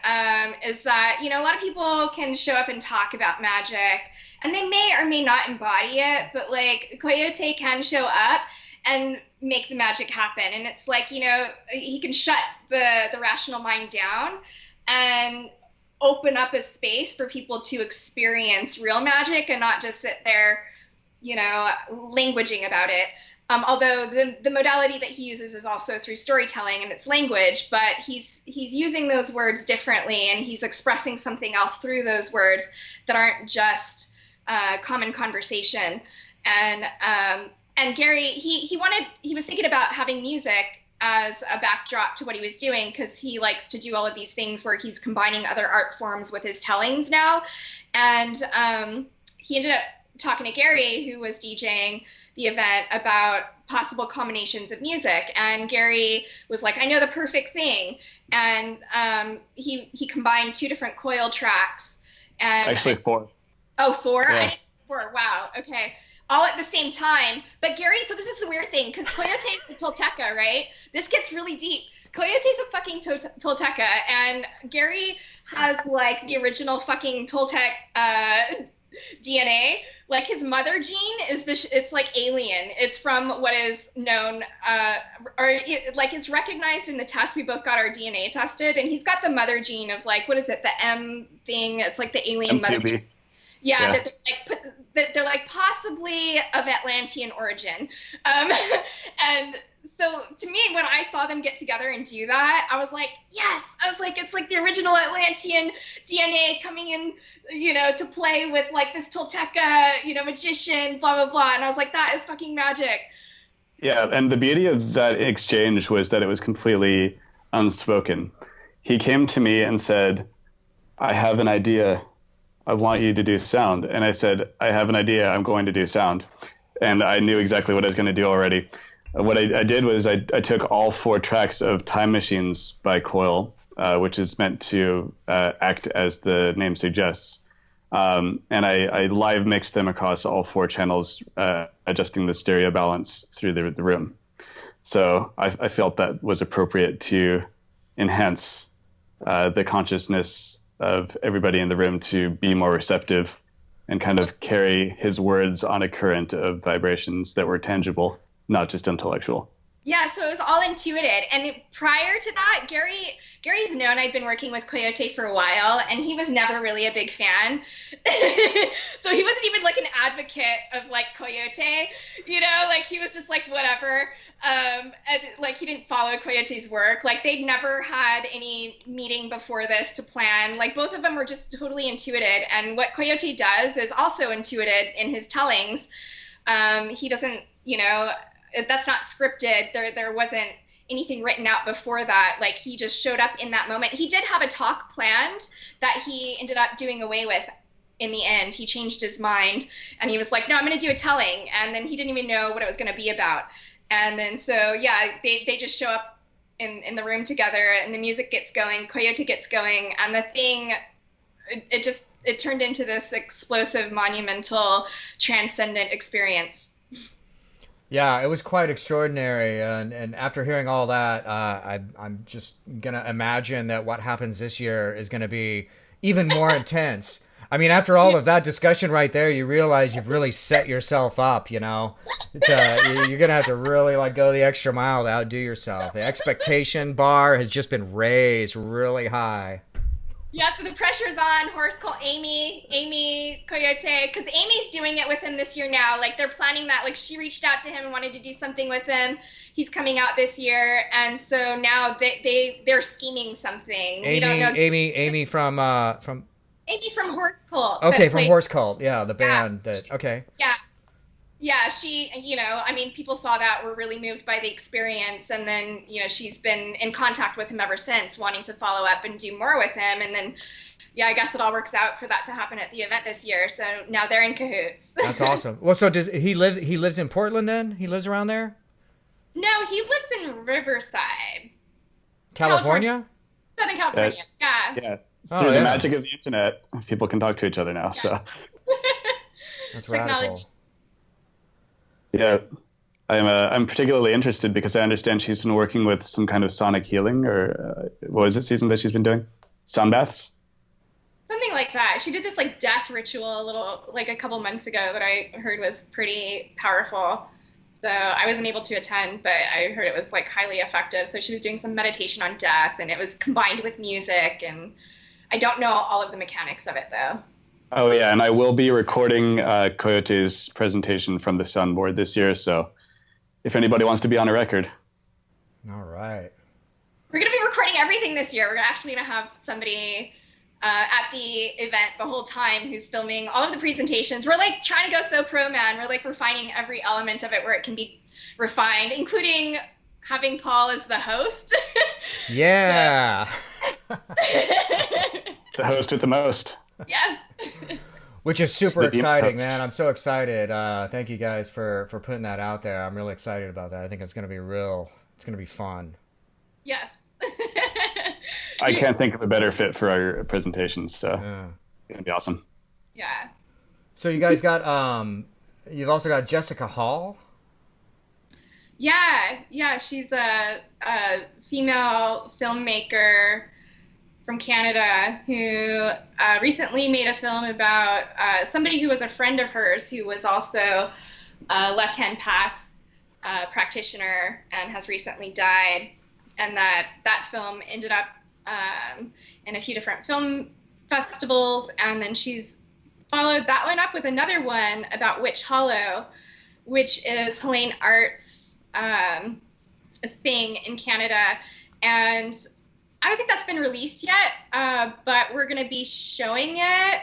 is that, you know, a lot of people can show up and talk about magic, and they may or may not embody it, but like Coyote can show up and make the magic happen. And it's like, you know, he can shut the rational mind down and open up a space for people to experience real magic and not just sit there, you know, languaging about it. Although the modality that he uses is also through storytelling and it's language, but he's using those words differently, and he's expressing something else through those words that aren't just common conversation. And Gary, he was thinking about having music as a backdrop to what he was doing, because he likes to do all of these things where he's combining other art forms with his tellings now. And he ended up talking to Gary, who was DJing the event, about possible combinations of music. And Gary was like, I know the perfect thing. And he combined 2 different coil tracks. And Actually 4. Oh, 4? Yeah. I didn't 4. Wow. Okay. All at the same time. But Gary, so this is the weird thing, because Coyote is the Tolteca, right? This gets really deep. Coyote's a fucking Tolteca, and Gary has like the original fucking Toltec DNA. Like his mother gene is it's like alien. It's from what is known, it's recognized in the test. We both got our DNA tested, and he's got the mother gene of like, what is it? The M thing. It's like the alien mother gene. Yeah, that they're like possibly of Atlantean origin. And so to me, when I saw them get together and do that, I was like, yes. I was like, it's like the original Atlantean DNA coming in, you know, to play with like this Tolteca, you know, magician, blah, blah, blah. And I was like, that is fucking magic. Yeah, and the beauty of that exchange was that it was completely unspoken. He came to me and said, I have an idea. I want you to do sound. And I said, I have an idea. I'm going to do sound. And I knew exactly what I was going to do already. What I did was I took all 4 tracks of Time Machines by Coil, which is meant to act as the name suggests. And I live mixed them across all 4 channels, adjusting the stereo balance through the room. So I felt that was appropriate to enhance the consciousness of everybody in the room to be more receptive and kind of carry his words on a current of vibrations that were tangible, not just intellectual. Yeah, so it was all intuited. And prior to that, Gary's known I'd been working with Coyote for a while, and he was never really a big fan. So he wasn't even like an advocate of like Coyote, you know, like he was just like whatever. And like he didn't follow Coyote's work. Like they'd never had any meeting before this to plan. Like both of them were just totally intuited. And what Coyote does is also intuited in his tellings. He doesn't, you know, that's not scripted. There wasn't anything written out before that. Like he just showed up in that moment. He did have a talk planned that he ended up doing away with in the end. He changed his mind and he was like, no, I'm going to do a telling. And then he didn't even know what it was going to be about. And then so, yeah, they just show up in the room together and the music gets going, Coyote gets going, and the thing, it turned into this explosive, monumental, transcendent experience. Yeah, it was quite extraordinary, and after hearing all that, I'm just gonna imagine that what happens this year is gonna be even more intense. I mean, after all of that discussion right there, you realize you've really set yourself up. You know, you're gonna have to really like go the extra mile to outdo yourself. The expectation bar has just been raised really high. Yeah, so the pressure's on. Horse called Amy Coyote, because Amy's doing it with him this year now. Like they're planning that. Like she reached out to him and wanted to do something with him. He's coming out this year, and so now they're scheming something. We don't know. Amy from Amy from Horse Cult. Okay, from Horse Cult. Yeah, the band. Yeah. Okay. Yeah. Yeah, she, I mean, people saw that, were really moved by the experience, and then, she's been in contact with him ever since, wanting to follow up and do more with him, and then, yeah, I guess it all works out for that to happen at the event this year, so now they're in cahoots. That's awesome. Well, so does he lives in Portland then? He lives around there? No, he lives in Riverside, California? Southern California, yeah. Yeah. Oh, Through yeah. the magic of the internet, people can talk to each other now. So That's Technology. radical. yeah, I'm particularly interested because I understand she's been working with some kind of sonic healing, or what was it, season that she's been doing? Sun baths? Something like that. She did this like death ritual a couple months ago that I heard was pretty powerful. So I wasn't able to attend, but I heard it was like highly effective. So she was doing some meditation on death, and it was combined with music, and I don't know all of the mechanics of it though. Oh yeah, and I will be recording Coyote's presentation from the Sunboard this year. So if anybody wants to be on a record, All right. We're going to be recording everything this year. We're actually going to have somebody at the event the whole time who's filming all of the presentations. We're like trying to go so pro, man. We're like refining every element of it where it can be refined, including having Paul as the host. Yeah. the host with the most. Yes. Which is super The Demon exciting, Host. man. I'm so excited. Thank you guys for putting that out there. I'm really excited about that. I think it's going to be it's going to be fun. Yes. I can't think of a better fit for our presentation. So Yeah. it's gonna be awesome. Yeah. So you guys got, you've also got Jessica Hall. Yeah. She's a female filmmaker from Canada who recently made a film about somebody who was a friend of hers who was also a left-hand path practitioner and has recently died. And that film ended up in a few different film festivals, and then she's followed that one up with another one about Witch Hollow, which is Helene Art's thing in Canada. And I don't think that's been released yet, but we're going to be showing it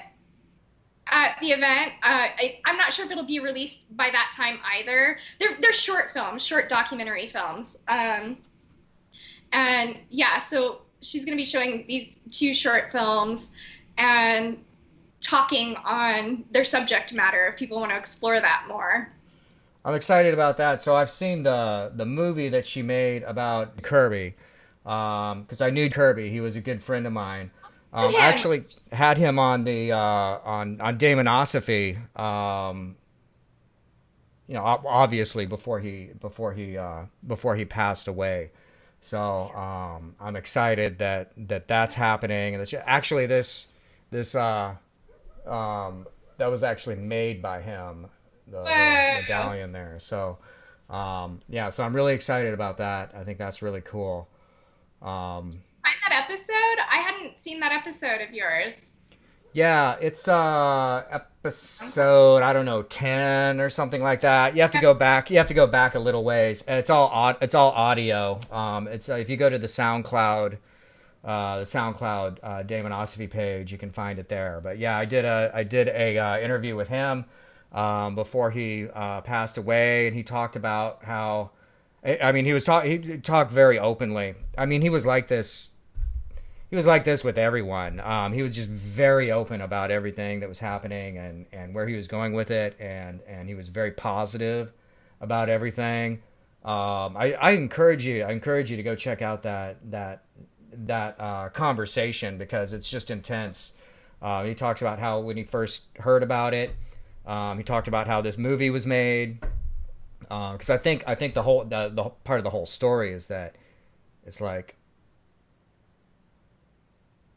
at the event. I'm not sure if it'll be released by that time either. They're short films, short documentary films. And yeah, so she's going to be showing these two short films and talking on their subject matter if people want to explore that more. I'm excited about that. So I've seen the movie that she made about Kirby, because I knew Kirby. He was a good friend of mine. I actually had him on the on Daimonosophy. Obviously before he passed away. So I'm excited that's happening, and that actually this that was actually made by him, the medallion there. So so I'm really excited about that. I think that's really cool. Find that episode? I hadn't seen that episode of yours. Yeah, it's episode, I don't know, 10 or something like that. You have to go back a little ways, and it's all audio. It's if you go to the SoundCloud Daimonosophy page, you can find it there. But yeah, I did a interview with him before he passed away, and he talked about how, I mean, he talked very openly. I mean, he was like this with everyone. He was just very open about everything that was happening and where he was going with it, and he was very positive about everything. I encourage you to go check out that conversation, because it's just intense. He talks about how when he first heard about it, he talked about how this movie was made. Because I think the whole the part of the whole story is that it's like,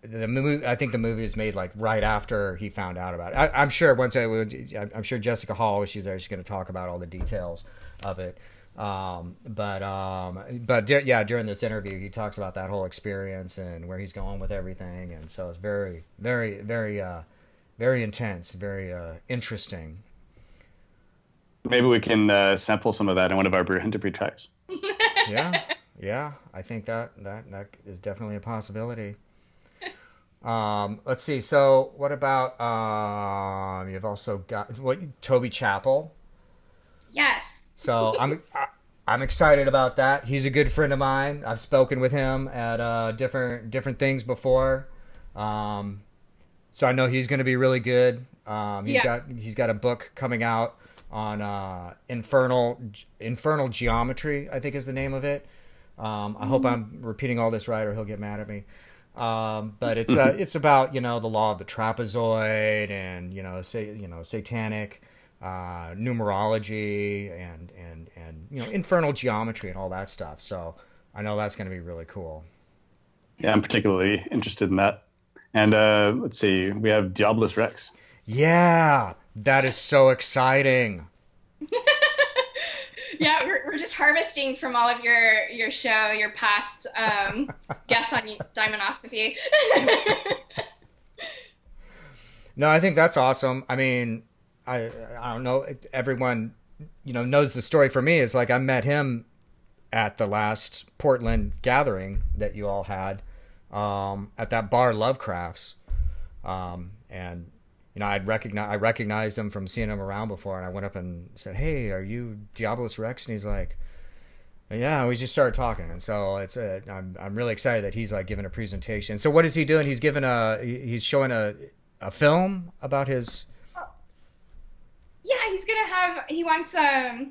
the movie. I think the movie was made like right after he found out about it. I'm sure I'm sure Jessica Hall, when she's there, she's going to talk about all the details of it. During this interview, he talks about that whole experience and where he's going with everything, and so it's very, very, very, very intense, very interesting. Maybe we can sample some of that in one of our Brujentropy tracks. Yeah, I think that is definitely a possibility. Let's see. So, what about you've also got Toby Chappell? Yes. So I'm excited about that. He's a good friend of mine. I've spoken with him at different things before. So I know he's going to be really good. Yeah. He's got a book coming out on infernal geometry, I think is the name of it. I hope I'm repeating all this right, or he'll get mad at me. But it's about the law of the trapezoid and satanic numerology and infernal geometry and all that stuff. So I know that's going to be really cool. Yeah, I'm particularly interested in that. And let's see, we have Diabolus Rex. Yeah, that is so exciting. Yeah, we're just harvesting from all of your show, your past guests on Daimonosophy. No, I think that's awesome. I mean, I don't know. Everyone, knows the story for me. Is like I met him at the last Portland gathering that you all had at that bar Lovecrafts, and I recognized him from seeing him around before, and I went up and said, "Hey, are you Diabolus Rex?" And he's like, "Yeah." And we just started talking, and so I'm really excited that he's like giving a presentation. So what is he doing? He's showing a film about his. Yeah, he wants a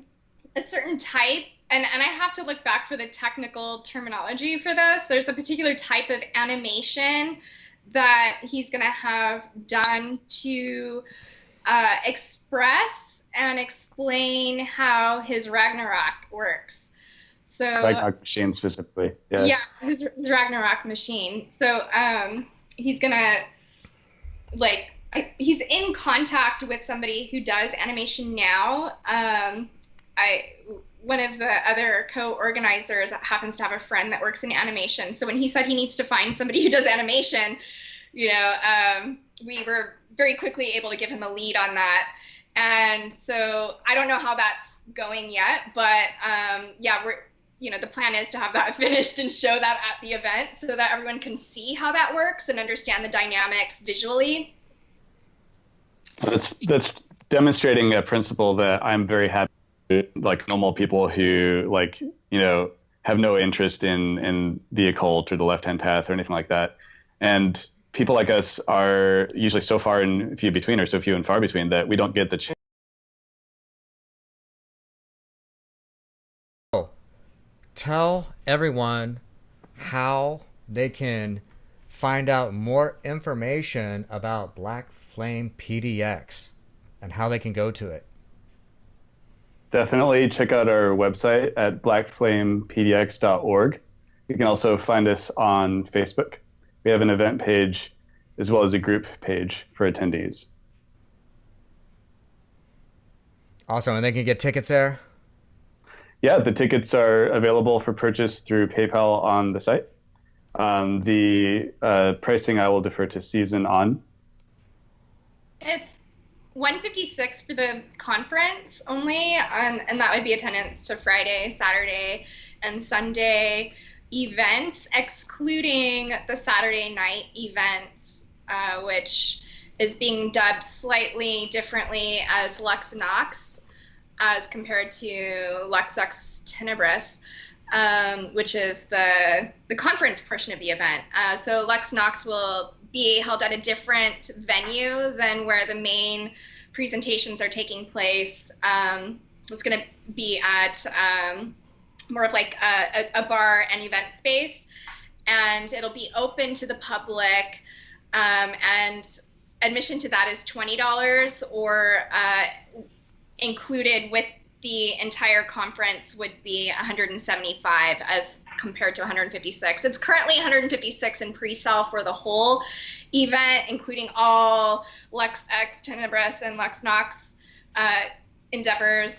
certain type, and I have to look back for the technical terminology for this. There's a particular type of animation that he's going to have done to express and explain how his Ragnarok works. So Ragnarok machine specifically. Yeah. Yeah, his Ragnarok machine. So he's going to he's in contact with somebody who does animation now. One of the other co-organizers happens to have a friend that works in animation. So when he said he needs to find somebody who does animation, we were very quickly able to give him a lead on that. And so I don't know how that's going yet, but the plan is to have that finished and show that at the event so that everyone can see how that works and understand the dynamics visually. That's demonstrating a principle that I'm very happy with, like normal people who have no interest in the occult or the left-hand path or anything like that. And people like us are usually so far and few between, or so few and far between, that we don't get the chance. Tell everyone how they can find out more information about Black Flame PDX and how they can go to it. Definitely check out our website at blackflamepdx.org. You can also find us on Facebook. We have an event page as well as a group page for attendees. Awesome. And they can get tickets there? Yeah, the tickets are available for purchase through PayPal on the site. The pricing I will defer to Season on. It's $156 for the conference only, and that would be attendance to Friday, Saturday, and Sunday events, excluding the Saturday night events, which is being dubbed slightly differently as Lux Nox, as compared to Lux Ex Tenebris, which is the conference portion of the event. So Lux Nox will be held at a different venue than where the main presentations are taking place. It's going to be at more of like a bar and event space, and it'll be open to the public, and admission to that is $20, or included with the entire conference would be $175 as compared to $156. It's currently $156 in pre-sale for the whole event, including all Lux Ex Tenebris and Lux Nox endeavors,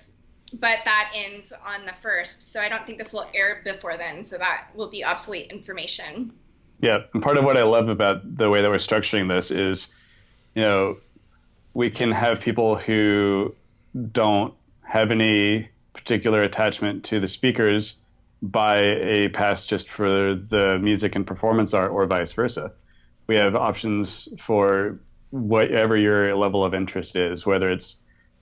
but that ends on the 1st. So I don't think this will air before then, so that will be obsolete information. Yeah, and part of what I love about the way that we're structuring this is, we can have people who don't have any particular attachment to the speakers buy a pass just for the music and performance art, or vice versa. We have options for whatever your level of interest is, whether it's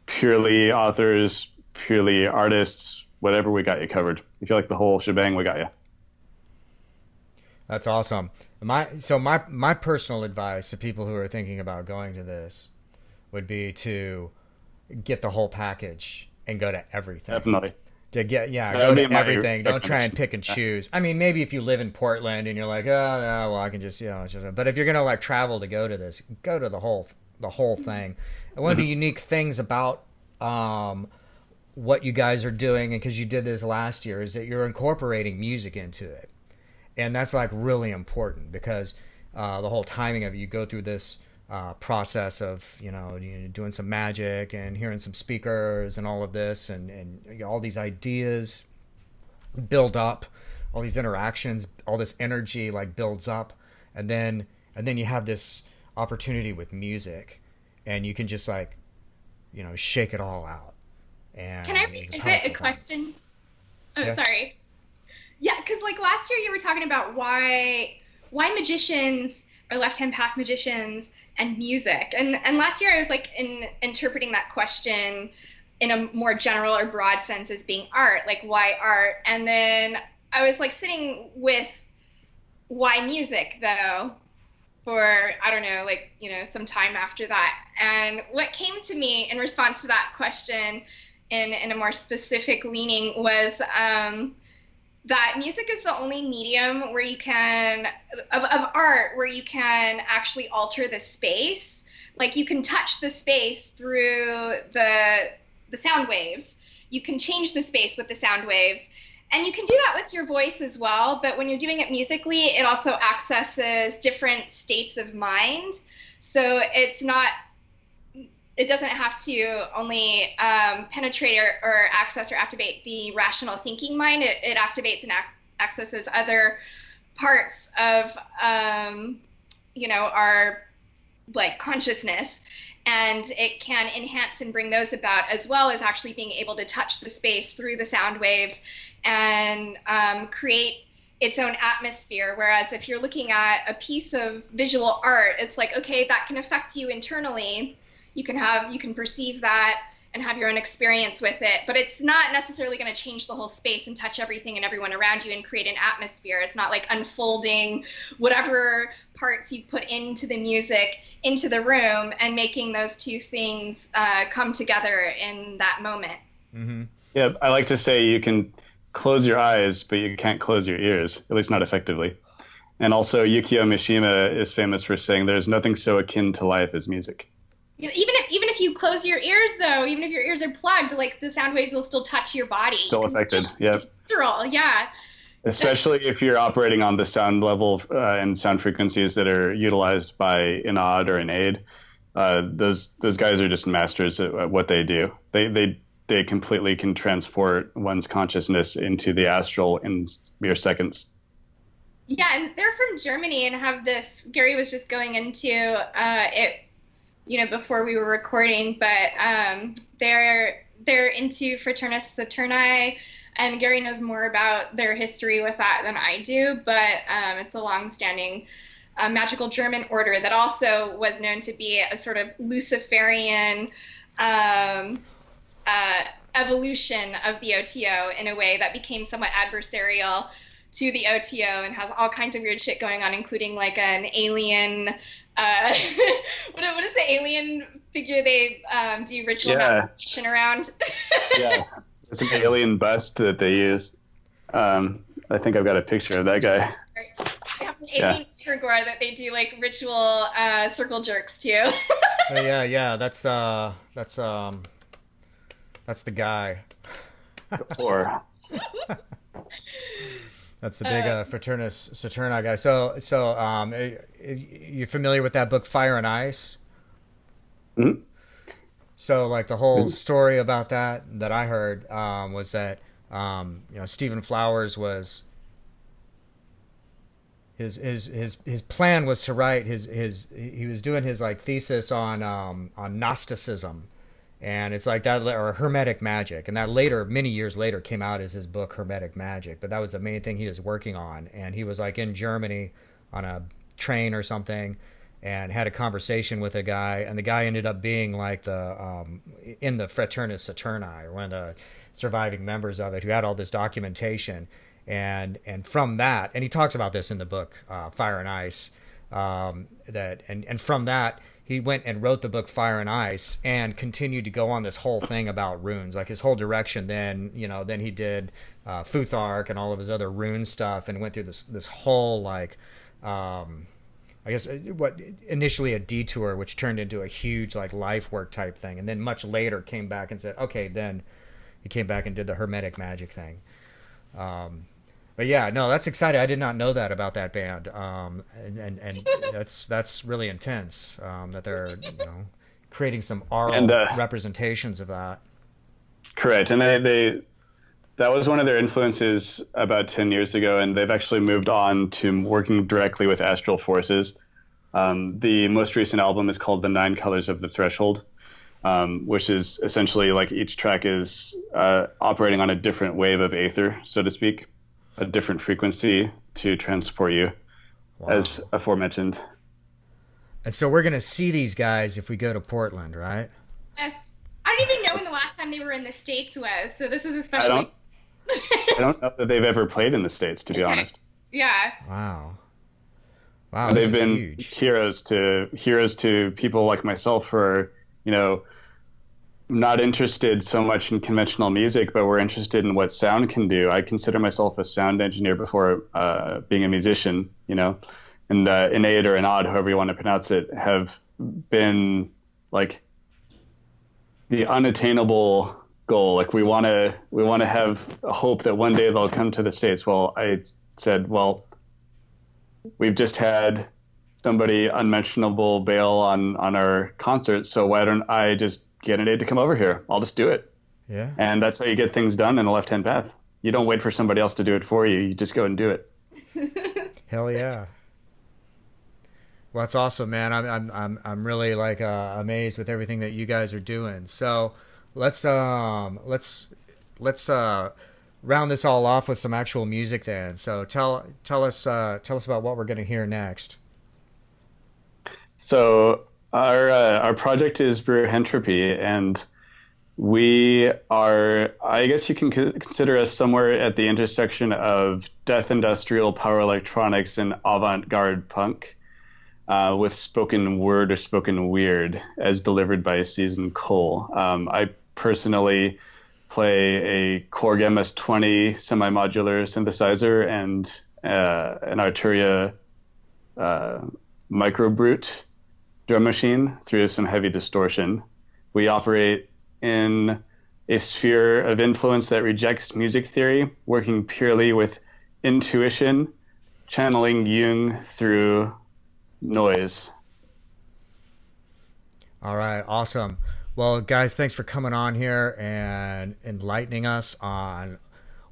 purely authors purely artists, whatever, we got you covered. If you like the whole shebang, we got you. That's awesome. My personal advice to people who are thinking about going to this would be to get the whole package and go to everything. Definitely. To get That go would be to my everything. Don't try and recommendation. pick and choose. I mean, maybe if you live in Portland and you're like, oh, yeah, well, I can just, it's just. But if you're gonna like travel to go to this, go to the whole thing. And one of the unique things about what you guys are doing, and because you did this last year, is that you're incorporating music into it, and that's like really important because the whole timing of it, you go through this process of doing some magic and hearing some speakers and all of this, and all these ideas build up, all these interactions, all this energy like builds up, and then you have this opportunity with music, and you can just like shake it all out. And Can I it's revisit powerful a thing. question? Oh, Yeah. sorry. Yeah, because like last year you were talking about why magicians are left-hand path magicians and music, and last year I was like interpreting that question in a more general or broad sense as being art, like why art, and then I was like sitting with why music though for I don't know, like some time after that, and what came to me in response to that question in a more specific leaning was that music is the only medium where you can of art where you can actually alter the space. Like you can touch the space through the sound waves. You can change the space with the sound waves. And you can do that with your voice as well, but when you're doing it musically, it also accesses different states of mind. So it doesn't have to only penetrate or access or activate the rational thinking mind. It activates and accesses other parts of our like consciousness, and it can enhance and bring those about, as well as actually being able to touch the space through the sound waves and create its own atmosphere. Whereas if you're looking at a piece of visual art, it's like, okay, that can affect you internally. You can perceive that and have your own experience with it, but it's not necessarily going to change the whole space and touch everything and everyone around you and create an atmosphere. It's not like unfolding whatever parts you put into the music into the room and making those two things come together in that moment. Mm-hmm. Yeah, I like to say you can close your eyes, but you can't close your ears, at least not effectively. And also, Yukio Mishima is famous for saying there's nothing so akin to life as music. Even if you close your ears, though, even if your ears are plugged, like the sound waves will still touch your body. Still affected, yeah. Visceral, yeah. Especially if you're operating on the sound level and sound frequencies that are utilized by an odd or an aid. Those guys are just masters at what they do. They completely can transport one's consciousness into the astral in mere seconds. Yeah, and they're from Germany and have this. Gary was just going into it, before we were recording, but they're into Fraternus Saturni, and Gary knows more about their history with that than I do, but it's a long-standing magical German order that also was known to be a sort of Luciferian evolution of the OTO in a way that became somewhat adversarial to the OTO and has all kinds of weird shit going on, including like an alien what is the alien figure they do ritual malformation around? Yeah, it's an alien bust that they use. I think I've got a picture of that guy. They have an alien Igor that they do like ritual circle jerks too. Yeah, that's the guy. Or That's the big Fraternus Saturni guy. So you're familiar with that book, Fire and Ice? Mm-hmm. So like the whole story about that I heard was that Stephen Flowers was his plan was to write he was doing his like thesis on Gnosticism. And it's like that, or Hermetic Magic. And that later, many years later, came out as his book, Hermetic Magic. But that was the main thing he was working on. And he was like in Germany on a train or something. and had a conversation with a guy, and the guy ended up being like the in the Fraternus Saturni, one of the surviving members of it, who had all this documentation, and from that, and he talks about this in the book Fire and Ice, and from that he went and wrote the book Fire and Ice, and continued to go on this whole thing about runes, like his whole direction. Then then he did Futhark and all of his other rune stuff, and went through this whole like. I guess what initially a detour, which turned into a huge like life work type thing, and then much later came back and said, okay, then he came back and did the Hermetic magic thing. But yeah, no, that's exciting. I did not know that about that band, and that's really intense. That they're creating some oral representations of that. Correct, and they that was one of their influences about 10 years ago, and they've actually moved on to working directly with astral forces. The most recent album is called The Nine Colors of the Threshold, which is essentially like each track is operating on a different wave of aether, so to speak, a different frequency to transport you, as aforementioned. And so we're going to see these guys if we go to Portland, right? Yes. I don't even know when the last time they were in the States was, so this is especially... I don't know that they've ever played in the States, to be honest. Yeah. Wow, they've been heroes to people like myself who are, not interested so much in conventional music, but we're interested in what sound can do. I consider myself a sound engineer before being a musician, and innate or inad, however you want to pronounce it, have been like the unattainable goal. Like we want to have a hope that one day they'll come to the States. Well, I said, well, we've just had somebody unmentionable bail on our concert, so why don't I just get an aide to come over here? I'll just do it. Yeah. And that's how you get things done in a left-hand path. You don't wait for somebody else to do it for you. You just go and do it. Hell yeah. Well, that's awesome, man. I'm really like amazed with everything that you guys are doing. So let's round this all off with some actual music then. So tell us about what we're going to hear next. So our project is Brujentropy, and we are, I guess you can consider us somewhere at the intersection of death industrial, power electronics, and avant-garde punk, with spoken word or spoken weird as delivered by Seasoned Cole. I personally play a Korg MS-20 semi-modular synthesizer and an Arturia microbrute drum machine through some heavy distortion. We operate in a sphere of influence that rejects music theory, working purely with intuition, channeling Jung through noise. All right, awesome. Well, guys, thanks for coming on here and enlightening us on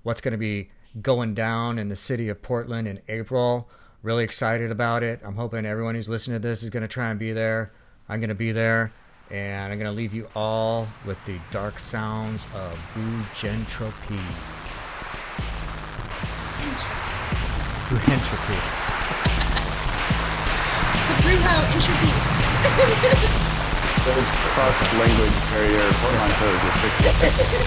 what's going to be going down in the city of Portland in April. Really excited about it. I'm hoping everyone who's listening to this is going to try and be there. I'm going to be there, and I'm going to leave you all with the dark sounds of Brujentropy. Brujentropy. The Brujo entropy. Those cross-language barrier portmanteaus are tricky.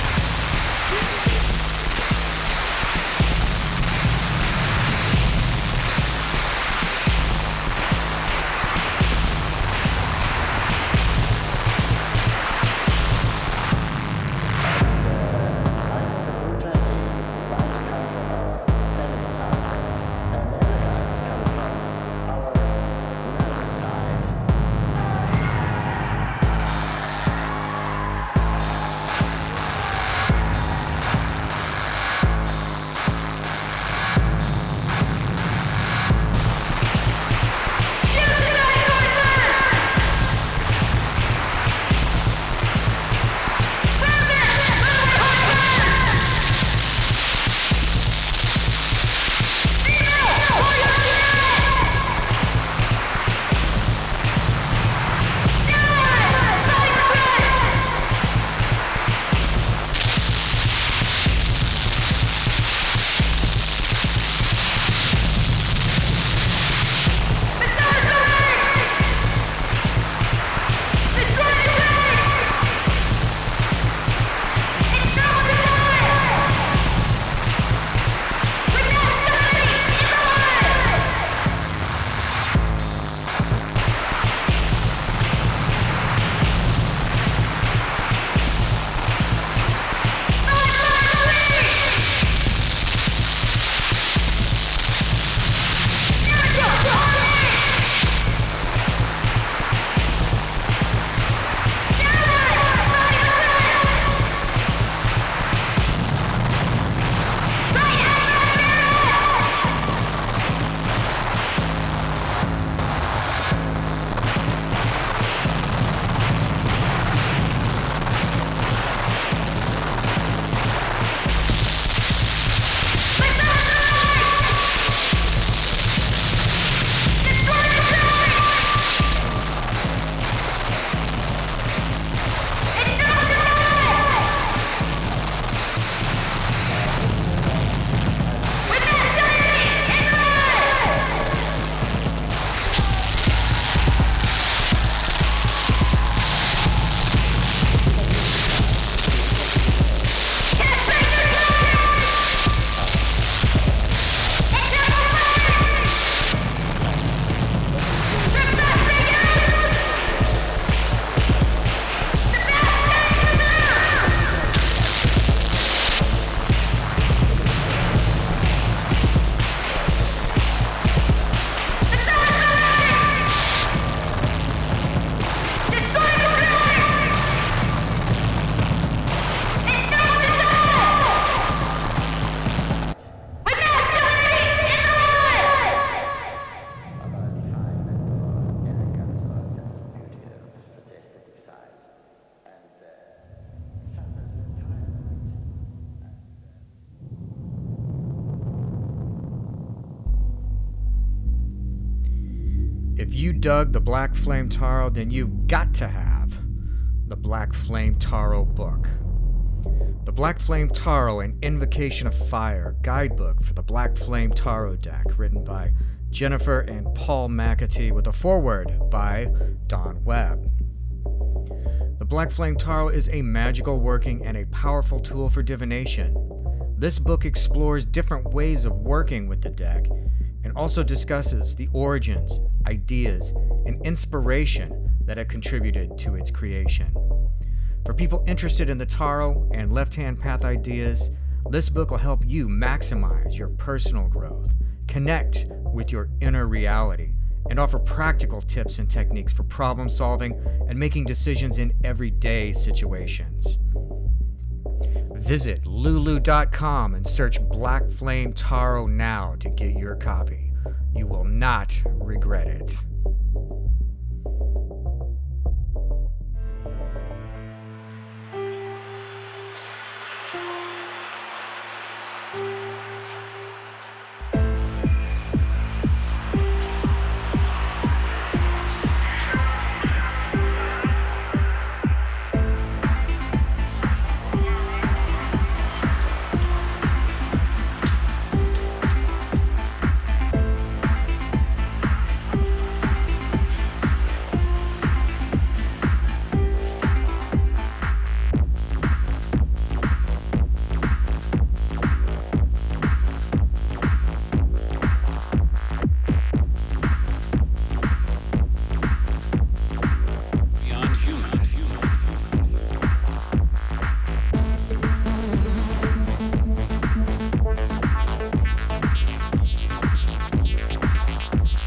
If you dug the Black Flame Tarot, then you've got to have the Black Flame Tarot book. The Black Flame Tarot, an Invocation of Fire guidebook for the Black Flame Tarot deck, written by Jennifer and Paul McAtee, with a foreword by Don Webb. The Black Flame Tarot is a magical working and a powerful tool for divination. This book explores different ways of working with the deck and also discusses the origins, ideas, and inspiration that have contributed to its creation. For people interested in the tarot and left-hand path ideas, this book will help you maximize your personal growth, connect with your inner reality, and offer practical tips and techniques for problem solving and making decisions in everyday situations. Visit lulu.com and search Black Flame Tarot now to get your copy. You will not regret it.